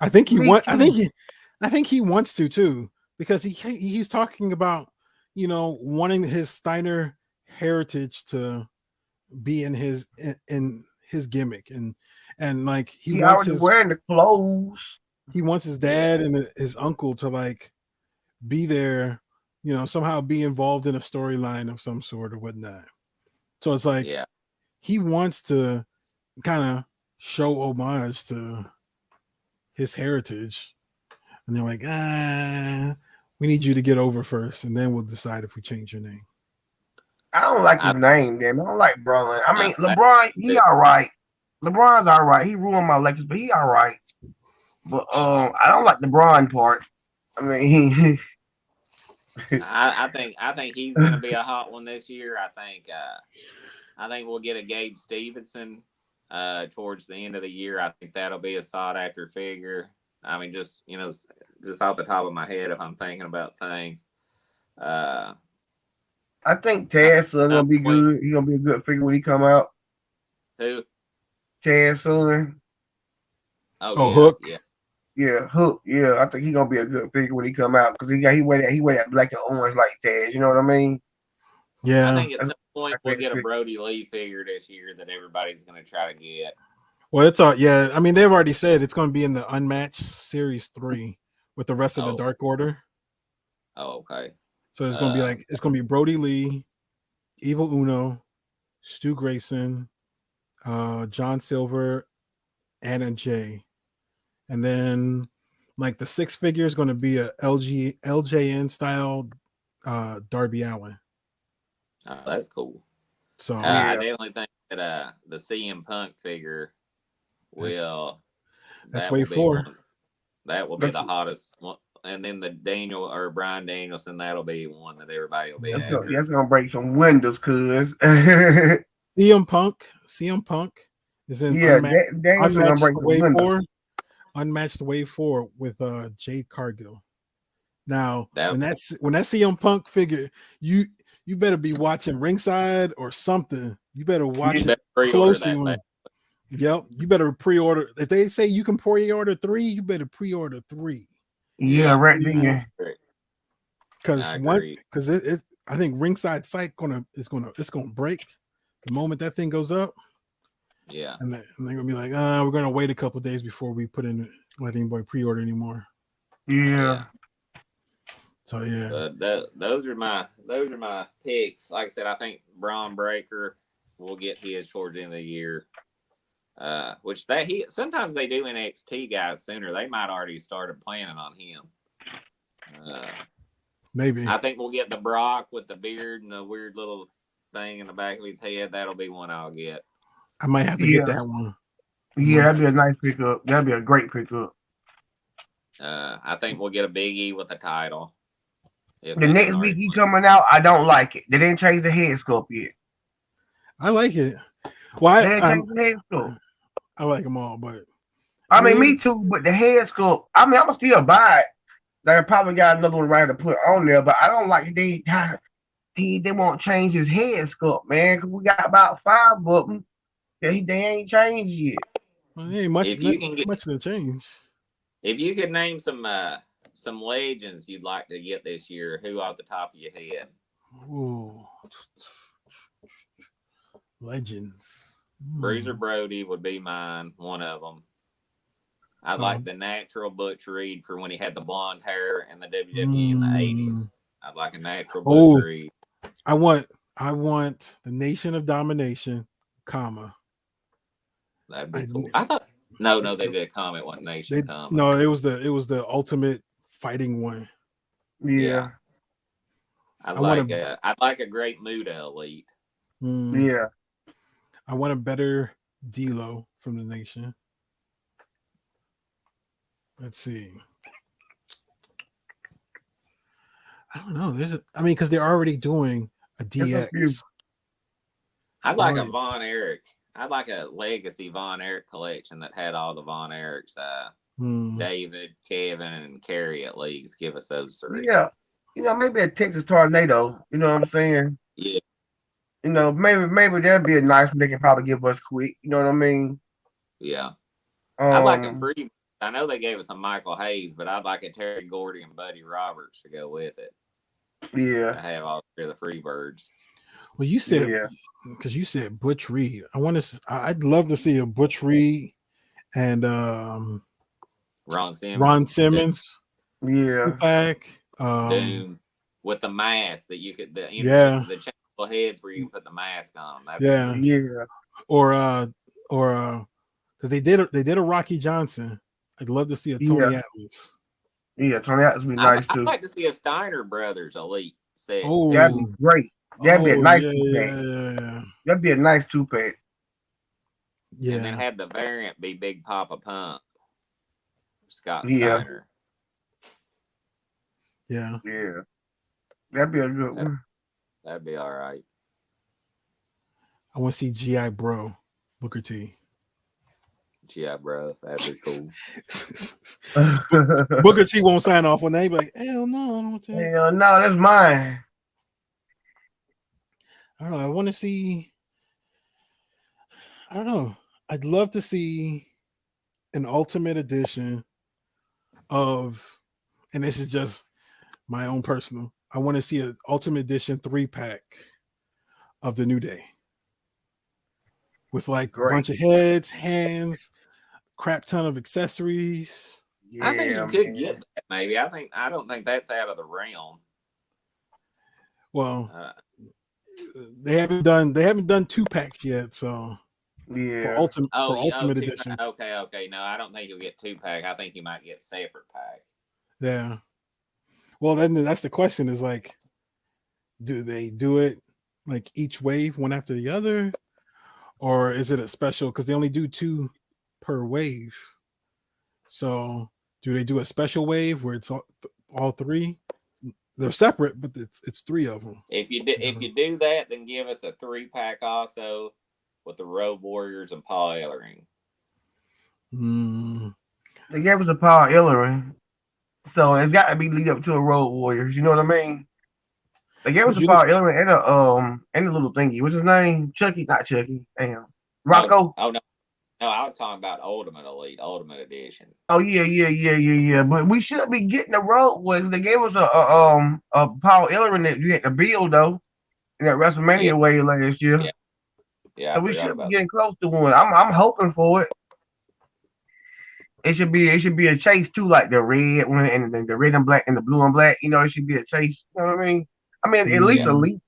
A: I think he wants to too, because he's talking about, you know, wanting his Steiner heritage to be in his gimmick and like he wants his
C: wearing the clothes.
A: He wants his dad and his uncle to like be there, you know, somehow be involved in a storyline of some sort or whatnot. So it's like he wants to kind of show homage to his heritage, and they're like, we need you to get over first, and then we'll decide if we change your name.
C: I don't like his
B: I,
C: name, damn. I don't like Braun. I mean,
B: I,
C: LeBron, he all right. LeBron's all right. He ruined my Lakers, but he all right. But I don't like the Braun part. I mean,
B: I think he's going to be a hot one this year. I think we'll get a Gabe Stevenson towards the end of the year. I think that'll be a sought after figure. I mean, just off the top of my head, if I'm thinking about things.
C: I think Taz Son gonna be good. He gonna be a good figure when he come out.
B: Who?
C: Taz Son.
A: Oh, Hook.
C: Yeah, Hook. Yeah, I think he gonna be a good figure when he come out because he wear that black and orange like Taz. You know what I mean?
A: Yeah.
B: I think at some point we'll get a Brody Lee figure this year that everybody's gonna try to get.
A: Well, it's all yeah. I mean, they've already said it's going to be in the Unmatched Series 3 with the rest of the Dark Order.
B: Oh, okay.
A: So it's going to be Brody Lee, Evil Uno, Stu Grayson, John Silver, Anna Jay, and then like the 6 figure is going to be a LJN style Darby Allin.
B: Oh, that's cool.
A: So
B: I definitely think that the CM Punk figure
A: that's wave 4.
B: That will be the hottest one. And then the Daniel or Brian Danielson, that'll be one that everybody will be after.
C: That's gonna break some windows, cuz.
A: CM Punk is in Unmatched Wave 4 with Jade Cargill. Now, when that CM Punk figure, you better be watching ringside or something. You better watch it closely. Yep, you better pre-order. If they say you can pre-order 3, you better pre-order 3.
C: Yeah, right there.
A: Because I think ringside site it's gonna break the moment that thing goes up.
B: Yeah,
A: and they're gonna be like, we're gonna wait a couple days before we let anybody pre-order anymore.
C: Yeah.
B: So yeah, those are my picks. Like I said, I think Braun Breaker will get his towards the end of the year. Which sometimes they do NXT guys sooner. They might already started planning on him.
A: Maybe.
B: I think we'll get the Brock with the beard and the weird little thing in the back of his head. That'll be one I'll get.
A: I might have to get that one.
C: Yeah, that'd be a nice pickup. That'd be a great pickup.
B: I think we'll get a Big E with a title.
C: The next week he coming out, I don't like it. They didn't change the head sculpt yet.
A: I like it. Why?
C: They didn't change the head sculpt.
A: I like them all, but
C: I mean, me too. But the head sculpt, I mean, I'm gonna still buy it. They probably got another one right to put on there, but I don't like they won't change his head sculpt, man. Cause we got about 5 of them. They ain't changed yet.
A: Well, ain't much to change.
B: If you could name some legends you'd like to get this year, who off the top of your head?
A: Ooh. Legends.
B: Bruiser Brody would be mine, one of them. I like the natural Butch Reed for when he had the blonde hair in the WWE in the 80s. I'd like a natural Butch Reed.
A: I want the Nation of Domination,
B: That'd be cool. I thought no, they did a comment one Nation comma.
A: No, it was the ultimate fighting one.
C: Yeah.
B: I'd like a great Muda Elite.
C: Yeah.
A: I want a better D-Lo from the Nation. Let's see. I don't know. Because they're already doing a DX.
B: I'd like a Von Erich. I'd like a legacy Von Erich collection that had all the Von Erichs. David, Kevin, and Kerry at least. Give us those 3.
C: Yeah. Maybe a Texas Tornado. You know what I'm saying?
B: Yeah.
C: Maybe that'd be a nice one they can probably give us quick. You know what I mean?
B: Yeah. I'd like a free. I know they gave us a Michael Hayes, but I'd like a Terry Gordy and Buddy Roberts to go with it.
C: Yeah.
B: I have all 3 of the free birds.
A: Well, you said because you said Butch Reed. I'd love to see a Butch Reed and
B: Ron
A: Simmons.
C: Yeah.
A: Tupac,
B: Doom with the mask that you could the changeable heads where you can put the mask on them.
A: Yeah. or because they did a Rocky Johnson. I'd love to see a Tony Atlas.
C: Yeah, Tony Atlas would be nice
B: I'd
C: too.
B: like to see a Steiner Brothers Elite set.
A: Oh,
C: That'd be great. That'd be a nice 2-pack.
A: yeah.
C: That'd be a nice 2-pack.
A: Yeah.
B: And then have the variant be Big Papa Pump. Scott Steiner.
A: Yeah.
C: Yeah. That'd be a good one.
B: That'd be all right.
A: I want to see GI Bro, Booker T.
B: Yeah, bro, that'd be cool.
A: Booker T won't sign off on that. He'd be like, hell no, I don't want to.
C: Hell no, that's mine.
A: I don't know. I want to see. I don't know. I'd love to see an Ultimate Edition of, and this is just my own personal. I want to see an Ultimate Edition 3-pack of the New Day with like a bunch of heads, hands, crap ton of accessories.
B: Yeah, I think you could get that. Maybe I don't think that's out of the realm.
A: Well, they haven't done 2-packs yet, so for ultimate editions.
B: Okay. No, I don't think you'll get 2-pack. I think you might get separate pack.
A: Yeah. Well, then that's the question: is like, do they do it like each wave, one after the other, or is it a special? Because they only do 2 per wave. So, do they do a special wave where it's all 3? They're separate, but it's 3 of them.
B: If you do that, then give us a 3-pack also with the Road Warriors and Paul Ellering.
C: They gave us a Paul Ellering, so it's got to be lead up to a Road Warriors. You know what I mean? They gave us a Paul Ellering and a little thingy. What's his name? Chucky, not Chucky. Damn, Rocco.
B: Oh no. No, I was talking about Ultimate Elite, Ultimate Edition.
C: Oh yeah. But we should be getting the Road Warriors. They gave us a Paul Ellering that you had to build though in that WrestleMania wave last year.
B: Yeah.
C: So we should be getting close to one. I'm hoping for it. It should be a chase too, like the red one and the red and black and the blue and black. You know, it should be a chase. You know what I mean? At least elite.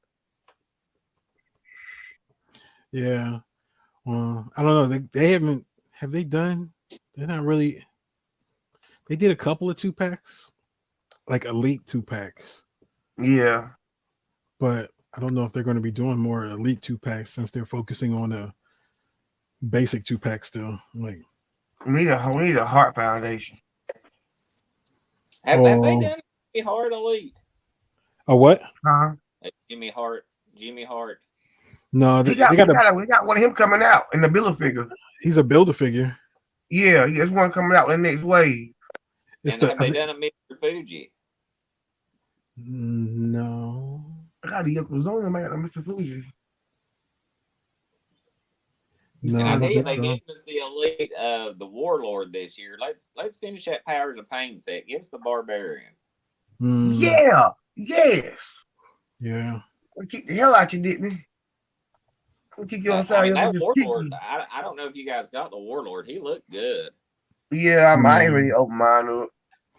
A: Yeah. Well, I don't know. They haven't. Have they done? They're not really. They did a couple of 2-packs, like elite 2-packs.
C: Yeah.
A: But I don't know if they're going to be doing more elite 2-packs since they're focusing on a basic 2-pack still. Like
C: we need a Heart Foundation.
B: Have they done Jimmy Hart Elite?
A: A what?
B: Jimmy Hart.
A: No,
C: we got one of him coming out in the Build-A-Figure.
A: He's a Build-A-Figure.
C: Yeah, there's one coming out in the next wave.
B: Have they done a Mr. Fuji?
A: No.
C: I got the Yokozuna man, Mr. Fuji.
A: No,
B: and I tell you, they gave us the Elite of the Warlord this year. Let's finish that Powers of Pain set. Give us the Barbarian.
C: Yeah. Yes.
A: Yeah.
C: We kicked the hell out you, didn't we? We kicked you on side.
B: That Warlord, I don't know if you guys got the Warlord. He looked good.
C: Yeah, I ain't really open mine up.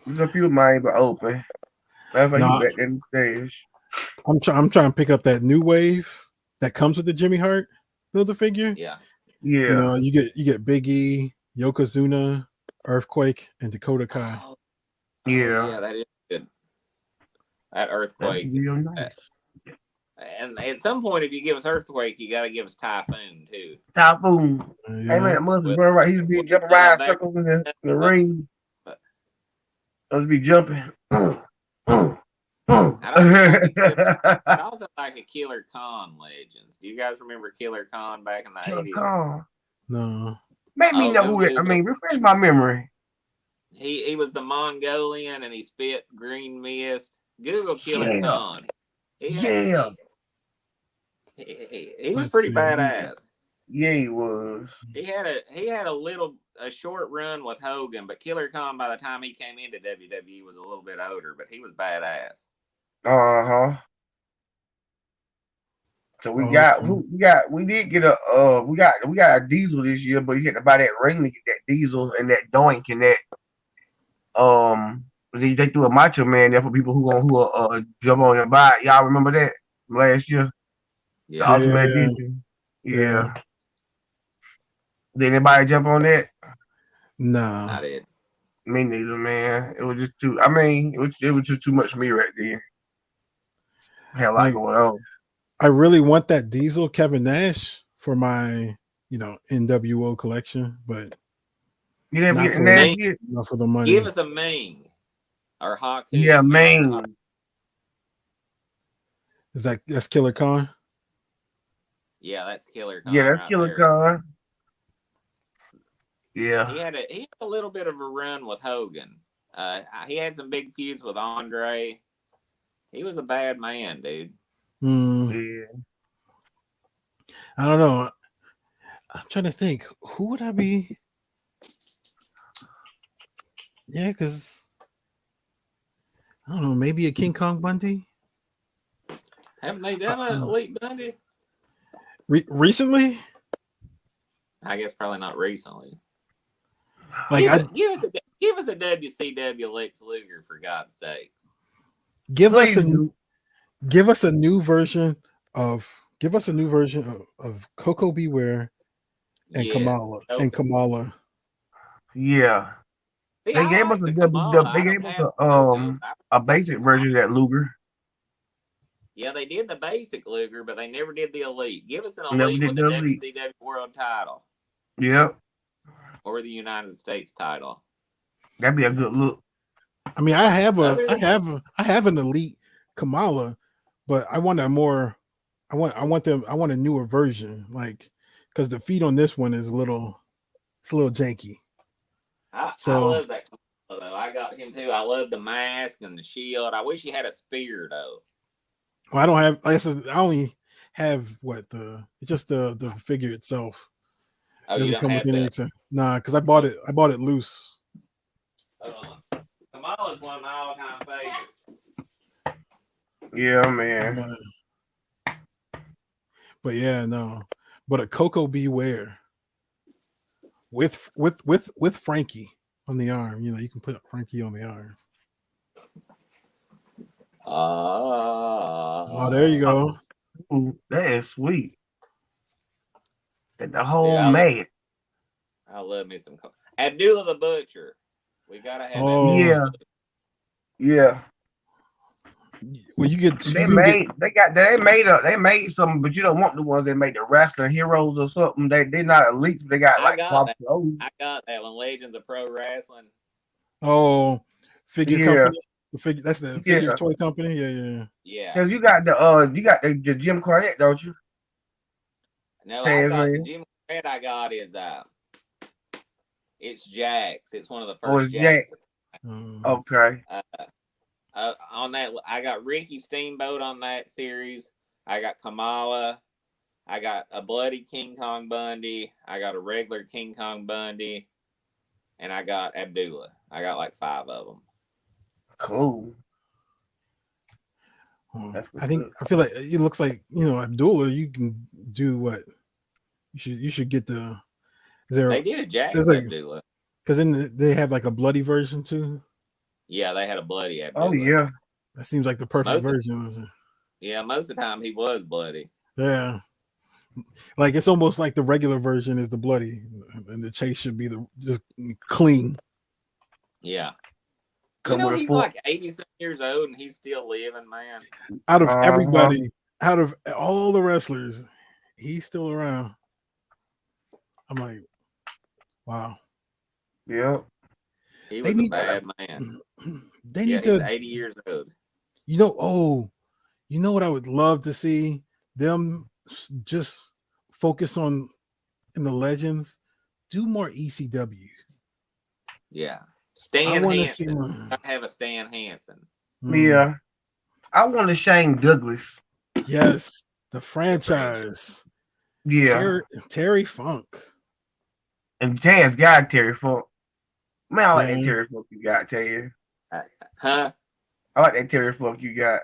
C: There's a few of mine but open. That's why you back them stairs.
A: I'm trying to pick up that new wave that comes with the Jimmy Hart Build-A-Figure.
C: Yeah.
A: You know, you get Big E, Yokozuna, Earthquake, and Dakota Kai.
C: Yeah,
B: that is good. That Earthquake.
C: Real nice.
B: And at some point, if you give us Earthquake, you got to give us Typhoon too.
C: Typhoon. Hey man, must be right. He's be jumping around circles in the ring. Must be jumping.
B: I also like the Killer Khan legends. Do you guys remember Killer Khan back in the 80s?
A: No.
C: Make me know who it. I mean, refresh my memory.
B: He was the Mongolian and he spit green mist. Google Killer Khan. He was pretty badass.
C: Yeah, he was.
B: He had a short run with Hogan, but Killer Khan by the time he came into WWE was a little bit older, but he was badass.
C: So we did get a Diesel this year, but you had to buy that ring to get that Diesel and that Doink and that they threw a Macho Man there for people who jump on and buy it. Y'all remember that last year?
B: Yeah.
C: Ultimate Edition. Yeah. Did anybody jump on that?
A: No.
B: I did.
C: Me neither, man. It was just too. I mean, it was just too much for me right there. I had a lot
A: Like
C: going on.
A: I really want that Diesel Kevin Nash for my, NWO collection, but
C: You didn't
A: not
C: get the
A: for
C: Nash
B: Man,
C: yet?
A: not for the
B: give
A: money.
B: us a Ming or Haku.
C: Yeah,
B: Ming or Haku.
C: man.
A: Is that's Killer Khan?
B: Yeah, that's Killer Khan
C: Yeah, that's
B: right
C: Killer
B: there.
C: Khan. Yeah.
B: He had a little bit of a run with Hogan. He had some big feuds with Andre. He was a bad man, dude.
C: Yeah.
A: I don't know. I'm trying to think. Who would I be? Yeah, because I don't know. Maybe a King Kong Bundy.
B: Haven't they done an Elite Bundy?
A: Recently,
B: I guess probably not recently.
A: like
B: Give us a WCW Lex Luger for God's sakes.
A: give us
C: Please
A: a
C: do.
A: give us a new version of Coco Beware and
B: Yes.
A: Kamala.
C: Yeah.
B: See,
C: They
B: I
C: gave us
B: like
C: a
B: the Kamala.
C: they
B: I
C: gave
B: don't
C: us
B: have Coco.
C: a basic version of that Luger.
B: Yeah, they did the basic Luger, but they never did the Elite. Give us an
C: Never
B: Elite
C: did
B: with
C: the
B: the
C: Elite.
B: WCW World Title
C: Yep.
B: or the United States title.
C: That'd be a good look.
A: I mean, I have
B: Other
A: an elite Kamala, but I want a more. I want a newer version, like because the feet on this one is a little janky.
B: I
A: So
B: love that Kamala, though. I got him too. I love the mask and the shield. I wish he had a spear though.
A: well, I don't have. Like I said, I only have it's just the figure itself.
B: Oh,
A: It
B: you
A: doesn't
B: don't
A: come with
B: have the.
A: anything. Nah, because I bought it loose.
B: Hold on. Kamala's one of my all-time favorites.
C: Yeah, man.
A: But yeah, no. But a Coco Beware with Frankie on the arm. You can put Frankie on the arm. Oh, there you go.
C: Ooh, that is sweet. And the
B: Dude,
C: whole man.
B: I love me some Abdullah the Butcher. We gotta have
C: Yeah. Yeah.
A: Well, you get
C: They made some, but you don't want the ones that make the wrestling heroes or something. They're not elites. They got like
B: I got that one. Legends of Pro Wrestling.
A: Oh, figure company. That's the figure toy company.
B: Yeah.
C: Because you got the Jim Cornette, don't you?
B: No, I got the Jim Cornette. I got is it's Jax. It's one of the first Jax.
C: Okay.
B: On that, I got Ricky Steamboat on that series. I got Kamala. I got a bloody King Kong Bundy. I got a regular King Kong Bundy. And I got Abdullah. I got like 5 of them.
C: Cool.
A: I feel like it looks like Abdullah. You can do what you should get the.
B: They did a Jax Abdullah
A: because then they have like a bloody version too.
B: Yeah, they had a bloody Abdullah.
C: Oh yeah,
A: that seems like the perfect version.
B: Yeah, most of the time he was bloody.
A: Yeah, like it's almost like the regular version is the bloody, and the chase should be just clean.
B: Yeah. He's like 80-some years old and he's still living, man.
A: Out of everybody, out of all the wrestlers, he's still around. I'm like, wow.
C: Yeah.
B: He was a bad man.
A: They need to.
B: He's 80 years old.
A: You know what I would love to see them just focus on in the legends. Do more ECW.
B: Yeah. Stan Hansen. I have a Stan Hansen.
C: Yeah. I want a Shane Douglas.
A: Yes. The franchise.
C: Yeah.
A: Terry Funk.
C: And Taz got Terry Funk. Man, I like that Terry Funk you got, Terry.
B: Huh?
C: I like that Terry Funk you got.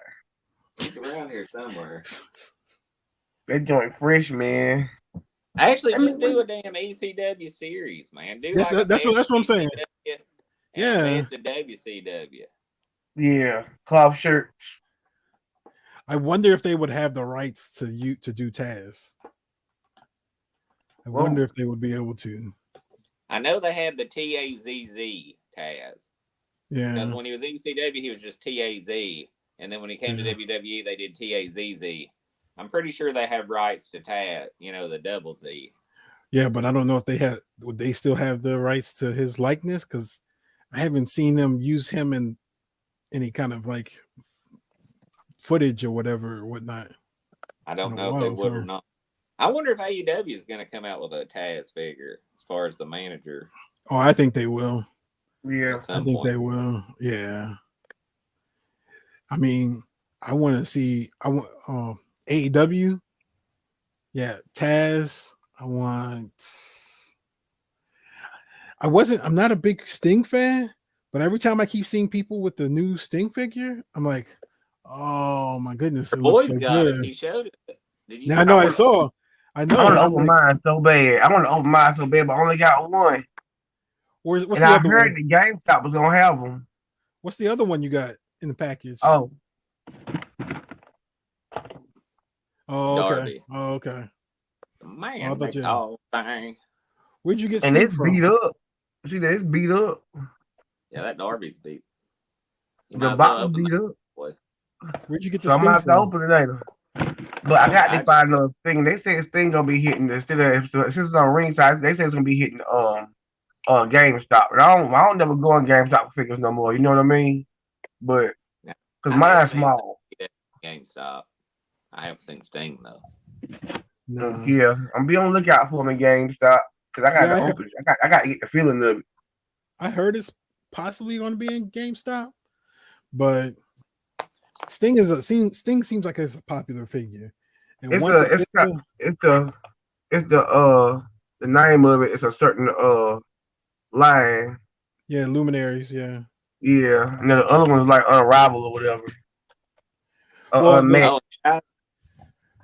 B: He's around here somewhere.
C: That joint fresh, man.
B: Actually, just do a damn ECW series, man.
A: That's what I'm saying.
B: Yeah. Best of WCW.
C: Yeah. Cloth shirts.
A: I wonder if they would have the rights to do Taz. I
C: Whoa.
A: wonder if they would be able to.
B: I know they had the TAZZ Taz.
A: Yeah.
B: Because when he was ECW, he was just TAZ. And then when he came to WWE, they did TAZZ. I'm pretty sure they have rights to Taz, the double Z.
A: Yeah, but I don't know if would they still have the rights to his likeness? Because I haven't seen them use him in any kind of like footage or whatever or whatnot.
B: I don't know if they would or not. I wonder if AEW is going to come out with a Taz figure as far as the manager.
A: Oh, I think they will.
C: Yeah,
A: I think they will. Yeah. I mean, I want to see. I want AEW. Yeah, Taz. I'm not a big Sting fan, but every time I keep seeing people with the new Sting figure, I'm like, oh my goodness, it looks so good.
B: He showed it.
A: Did you? I know. I saw. I know.
C: I want to open mine so bad. But I only got one.
A: What's
C: and
A: the
C: I
A: other
C: heard
A: one?
C: the GameStop was gonna have them.
A: What's the other one you got in the package?
C: Oh,
A: okay.
B: Darby.
A: Oh, okay.
B: Man, they call thing.
A: Where'd you get
C: and
A: Sting
C: it's
A: from?
C: beat up. See that it's beat up.
B: Yeah, that Darby's beat.
C: The box beat up.
A: Where'd you get the
C: Sting from? I'm
A: from?
C: about to open it later. But I got to find another thing. They say Sting gonna be hitting instead of since it's on ringside. They say it's gonna be hitting GameStop. And I don't never go on GameStop for figures no more. You know what I mean? But because mine's small.
B: GameStop. I haven't seen Sting though.
A: No.
C: Yeah, I'm be on the lookout for them in GameStop because I got to open it. I got to get the feeling of it.
A: I heard it's possibly going to be in GameStop, but Sting seems like it's a popular figure. And
C: the name of it. It's a certain line.
A: Yeah, Luminaries. Yeah.
C: Yeah, and then the other one's like Unrival or whatever.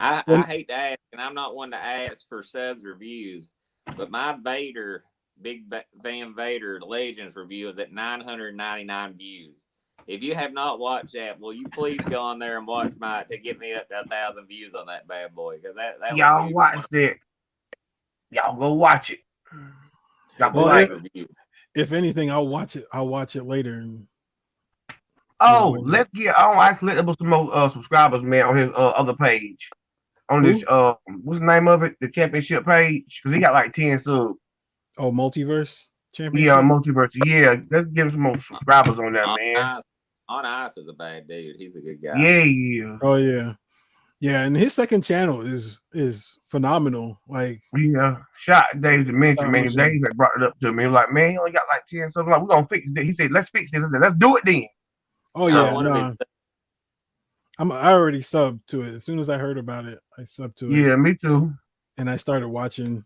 B: I hate to ask, and I'm not one to ask for subs reviews, but my Vader, Big Van Vader Legends review is at 999 views. If you have not watched that, will you please go on there and watch to get me up to 1,000 views on that bad boy? Because that
C: y'all watch it. Y'all go watch it.
A: If anything, I'll watch it. I'll watch it later. And,
C: let's get on. I let some more subscribers, man, on his other page. On this, what's the name of it? The championship page, because he got like 10 subs.
A: Oh, Multiverse Championship.
C: Yeah, Multiverse. Yeah, let's give some more subscribers on that, man.
B: On Ice is a bad dude. He's a good guy.
C: Yeah.
A: Oh yeah, yeah. And his second channel is phenomenal. Like
C: shout Dave to mention, man. Dave had brought it up to me. Like, man, he only got like 10 subs. Like, we're gonna fix it. He said, let's fix this. Let's do it then.
A: Oh yeah, I already subbed to it. As soon as I heard about it, I subbed to it.
C: Yeah, me too.
A: And I started watching.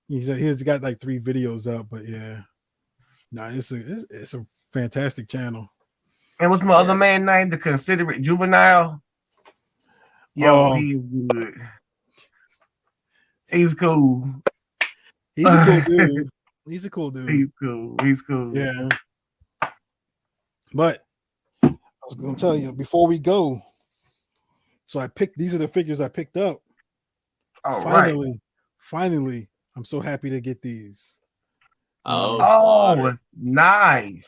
A: He's got like 3 videos up, but yeah, it's a fantastic channel.
C: And what's my other man name? The Considerate Juvenile. Yo, he's good. He's cool.
A: He's a cool dude. He's a cool dude.
C: He's cool.
A: Yeah. But I was gonna tell you before we go. So these are the figures I picked up. Finally, I'm so happy to get these.
C: Oh, nice.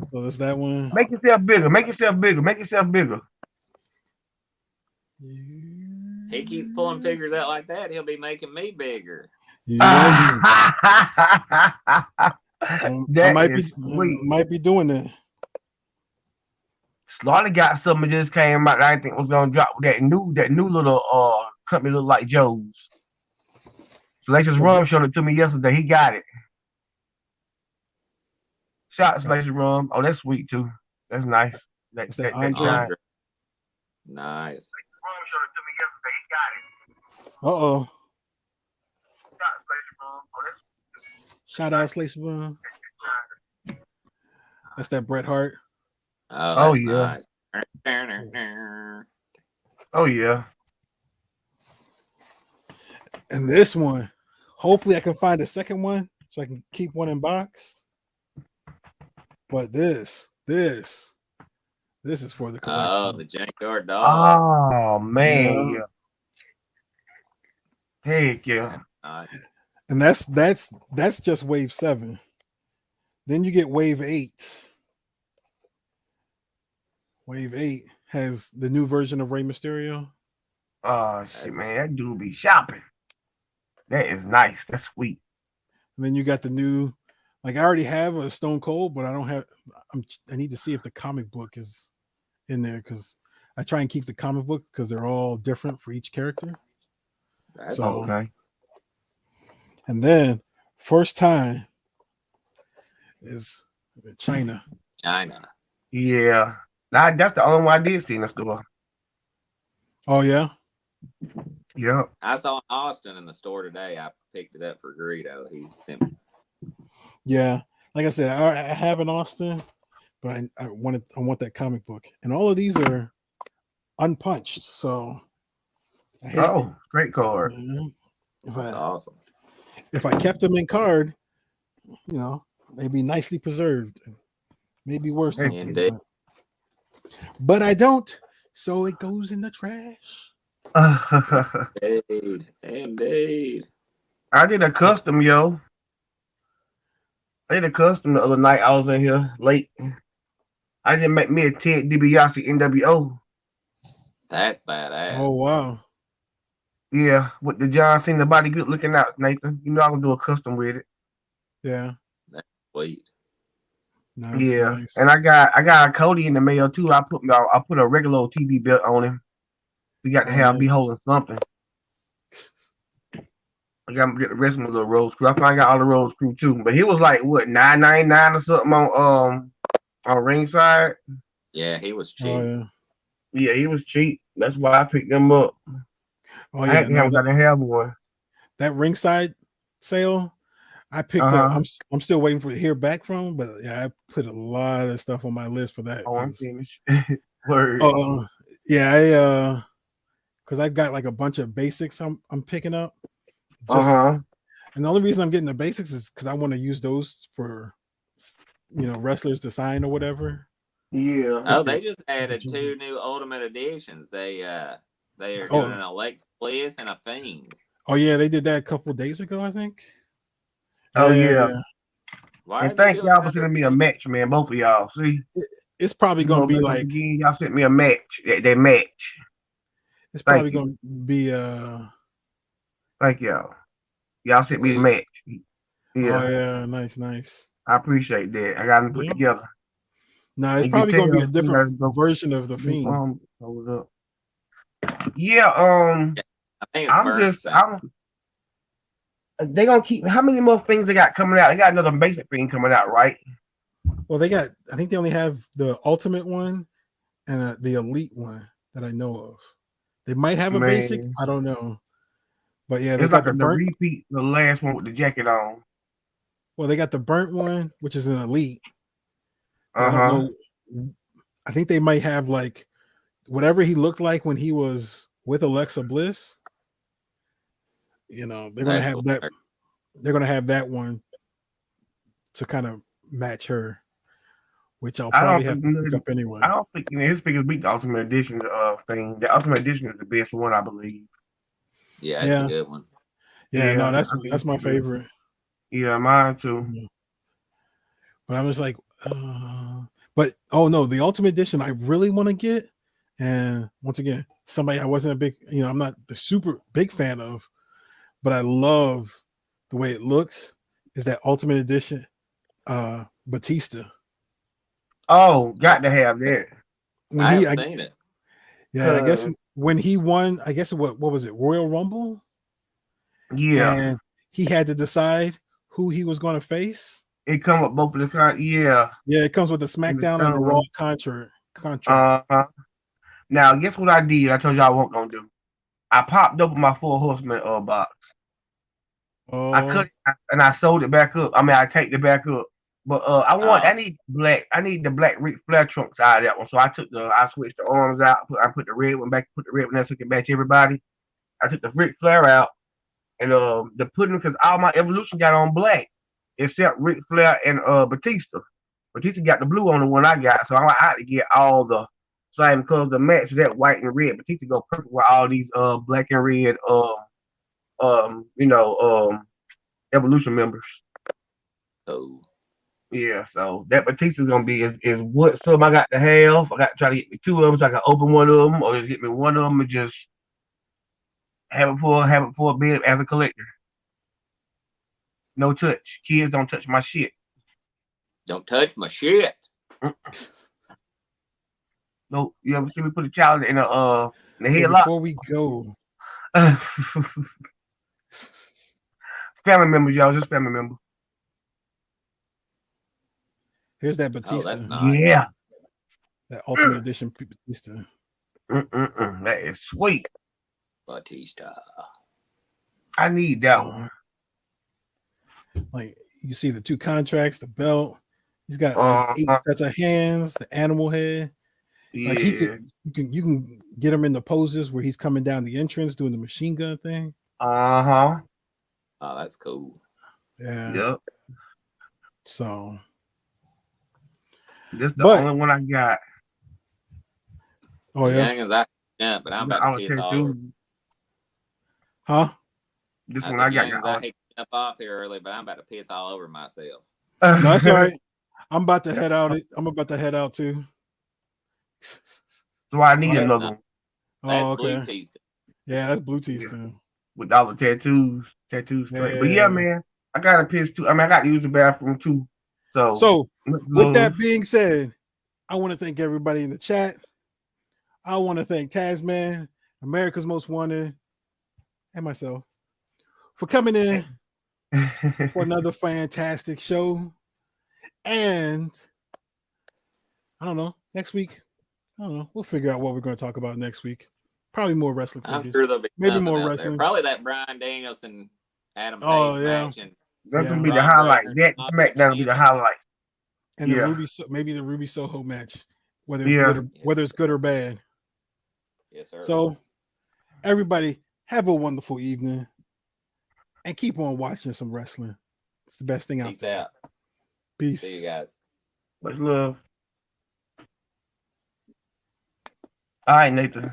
A: So there's that one.
C: Make yourself bigger.
B: He keeps pulling figures out like that, he'll be making me bigger.
A: I might be doing that.
C: Slaughter got something that just came out that I think was gonna drop that new little company look like Joe's. Salacious Rum showed it to me yesterday. He got it. Shout out Salacious Rum. Oh, that's sweet too. That's nice.
B: Nice.
C: Rum showed it to me yesterday. He got it.
A: Uh-oh. Shout out Salacious Rum. That's that Bret Hart.
C: Oh yeah.
B: Nice.
C: Oh yeah.
A: And this one, hopefully I can find a second one so I can keep one in box. But this is for the collection.
B: Oh, the Junkyard Dog.
C: Oh man. Heck yeah.
A: And And that's just wave 7. Then you get wave 8. Wave 8 has the new version of Rey Mysterio.
C: Oh shit,
B: That's
C: man, that dude be shopping. That is nice. That's sweet.
A: And then you got the new, like I already have a Stone Cold, but I don't have. I need to see if the comic book is in there because I try and keep the comic book because they're all different for each character.
B: that's
A: So,
C: Okay.
A: and then first time is China.
B: China.
C: Yeah. That's the only one I did see in the store.
A: Oh yeah,
C: Yep.
B: I saw Austin in the store today. I picked it up for Greedo. He sent me.
A: yeah. Like I said, I have an Austin, but I want that comic book, and all of these are unpunched. So I hate
C: Oh, great card.
A: if
B: That's awesome.
A: if I kept them in card, they'd be nicely preserved, maybe worth something.
B: Indeed.
A: But I don't, so it goes in the trash.
B: Indeed.
C: I did a custom, yo. I did a custom the other night. I was in here late. I just make me a Ted DiBiase NWO.
B: That's badass.
A: Oh wow.
C: Yeah, with the John Cena body good looking out, Nathan. You know I'm gonna do a custom with it.
A: Yeah.
B: That's sweet.
A: Nice,
C: Yeah,
A: nice.
C: and I got a Cody in the mail too. I put a regular old TV belt on him. We got to have be holding something. I got to get the rest of my little Rose Crew. I finally got all the Rose Crew too. But he was like what $9.99 or something on ringside.
B: Yeah, he was cheap.
A: Oh yeah.
C: Yeah, he was cheap. That's why I picked them up.
A: Oh
C: I
A: yeah.
C: had to have got to have one.
A: That ringside sale, I picked up. I'm still waiting for to hear back from, but yeah, I put a lot of stuff on my list for that.
C: Oh, I'm finished. Word.
A: Yeah, because I've got like a bunch of basics I'm picking up. And the only reason I'm getting the basics is because I want to use those for wrestlers to sign or whatever.
C: Yeah.
B: Oh, they just added 2 new Ultimate Editions. They are doing an Alexa Bliss and a Fiend.
A: Oh yeah, they did that a couple of days ago, I think.
C: Oh yeah.
B: Why
C: and thank y'all for sending me a match, man. Both of y'all. See,
A: it's probably gonna be like
C: again, y'all sent me a match. They match.
A: It's probably gonna be
C: Thank y'all. Y'all sent me a match. Yeah.
A: Oh yeah, nice.
C: I appreciate that. I got them put together.
A: No, it's probably gonna be a different version of the Fiend.
C: Hold up. Yeah.
B: I think it's
C: they gonna keep. How many more things they got coming out? They got another basic thing coming out, right?
A: Well, I think they only have the Ultimate one and the Elite one that I know of. They might have a basic. I don't know. But yeah, they got the burnt
C: repeat, the last one with the jacket on.
A: Well, they got the burnt one, which is an Elite. I don't know. I think they might have like whatever he looked like when he was with Alexa Bliss. They're gonna have that. They're gonna have that one to kind of match her, which I'll probably have to pick up anyway.
C: I don't think his figures beat the Ultimate Edition thing. The Ultimate Edition is the best one, I believe.
B: Yeah, it's a good one.
A: Yeah, no, that's my favorite.
C: Yeah, mine too.
A: Yeah. But I'm just like, but oh no, the Ultimate Edition I really want to get, and once again, somebody I wasn't a big, I'm not the super big fan of, but I love the way it looks. Is that Ultimate Edition, Batista?
C: Oh, got to have that.
B: I've seen it.
A: Yeah, I guess when he won, I guess what was it, Royal Rumble?
C: Yeah,
A: and he had to decide who he was going to face.
C: It come with both of the contracts. Yeah,
A: it comes with the SmackDown and the Raw contract.
C: Now, guess what I did? I told y'all I wasn't gonna do. I popped open my 4 Horsemen box. I cut it and I sold it back up. I mean, I taped it back up. But I need the black Ric Flair trunks out of that one. So I switched the arms out. I put the red one back. Put the red one there so it can match everybody. I took the Ric Flair out and the pudding because all my Evolution got on black except Ric Flair and Batista. Batista got the blue on the one I got, so I had to get all the same colors to match that white and red. Batista go perfect with all these black and red Evolution members.
B: Oh,
C: Yeah, so that Batista's gonna be is what some I got to have. I got to try to get me two of them so I can open one of them, or just get me one of them and just have it for a bit as a collector. No touch. Kids don't touch my shit.
B: don't touch my shit.
C: No, you ever see me put a child in the
A: So
C: headlock?
A: before we go,
C: Family members, y'all, just family members.
A: here's that
B: Oh,
A: Batista,
B: that's nice.
C: Yeah.
A: that Ultimate Edition Batista.
C: That is sweet.
B: Batista.
C: I need that one.
A: Like you see the two contracts, the belt. He's got like 8 sets of hands, the animal head.
C: Yeah.
A: Like you can get him in the poses where he's coming down the entrance doing the machine gun thing.
C: Uh-huh.
B: Oh, that's cool.
A: Yeah.
C: Yep.
A: So
C: this the only one I got.
A: Oh yeah.
B: Young as I jump, but I'm about to piss all over.
A: Huh?
C: This one I got.
B: Young as I hate to jump off here early, but I'm about to piss all over myself.
A: No, that's all right. I'm about to head out. I'm about to head out too.
C: So I need another one.
B: That's
A: okay.
B: blue teased.
A: Yeah, that's blue teased.
C: With all the tattoos straight. But yeah, man, I got to piss too. I mean, I got to use the bathroom too. So
A: with that being said, I want to thank everybody in the chat. I want to thank Tasman, America's Most Wanted, and myself for coming in for another fantastic show. And I don't know, next week, I don't know. We'll figure out what we're going to talk about next week. Probably more wrestling figures.
B: I'm sure there'll be
A: maybe more wrestling.
B: Probably that Bryan Danielson, Adam Page match. And
C: that's gonna be the highlight. That SmackDown will be the highlight.
A: And maybe the Ruby Soho match, whether it's good or bad.
B: Yes, sir.
A: So everybody have a wonderful evening and keep on watching some wrestling. It's the best thing out there. Peace.
B: See you guys.
C: Much love. All right, Nathan.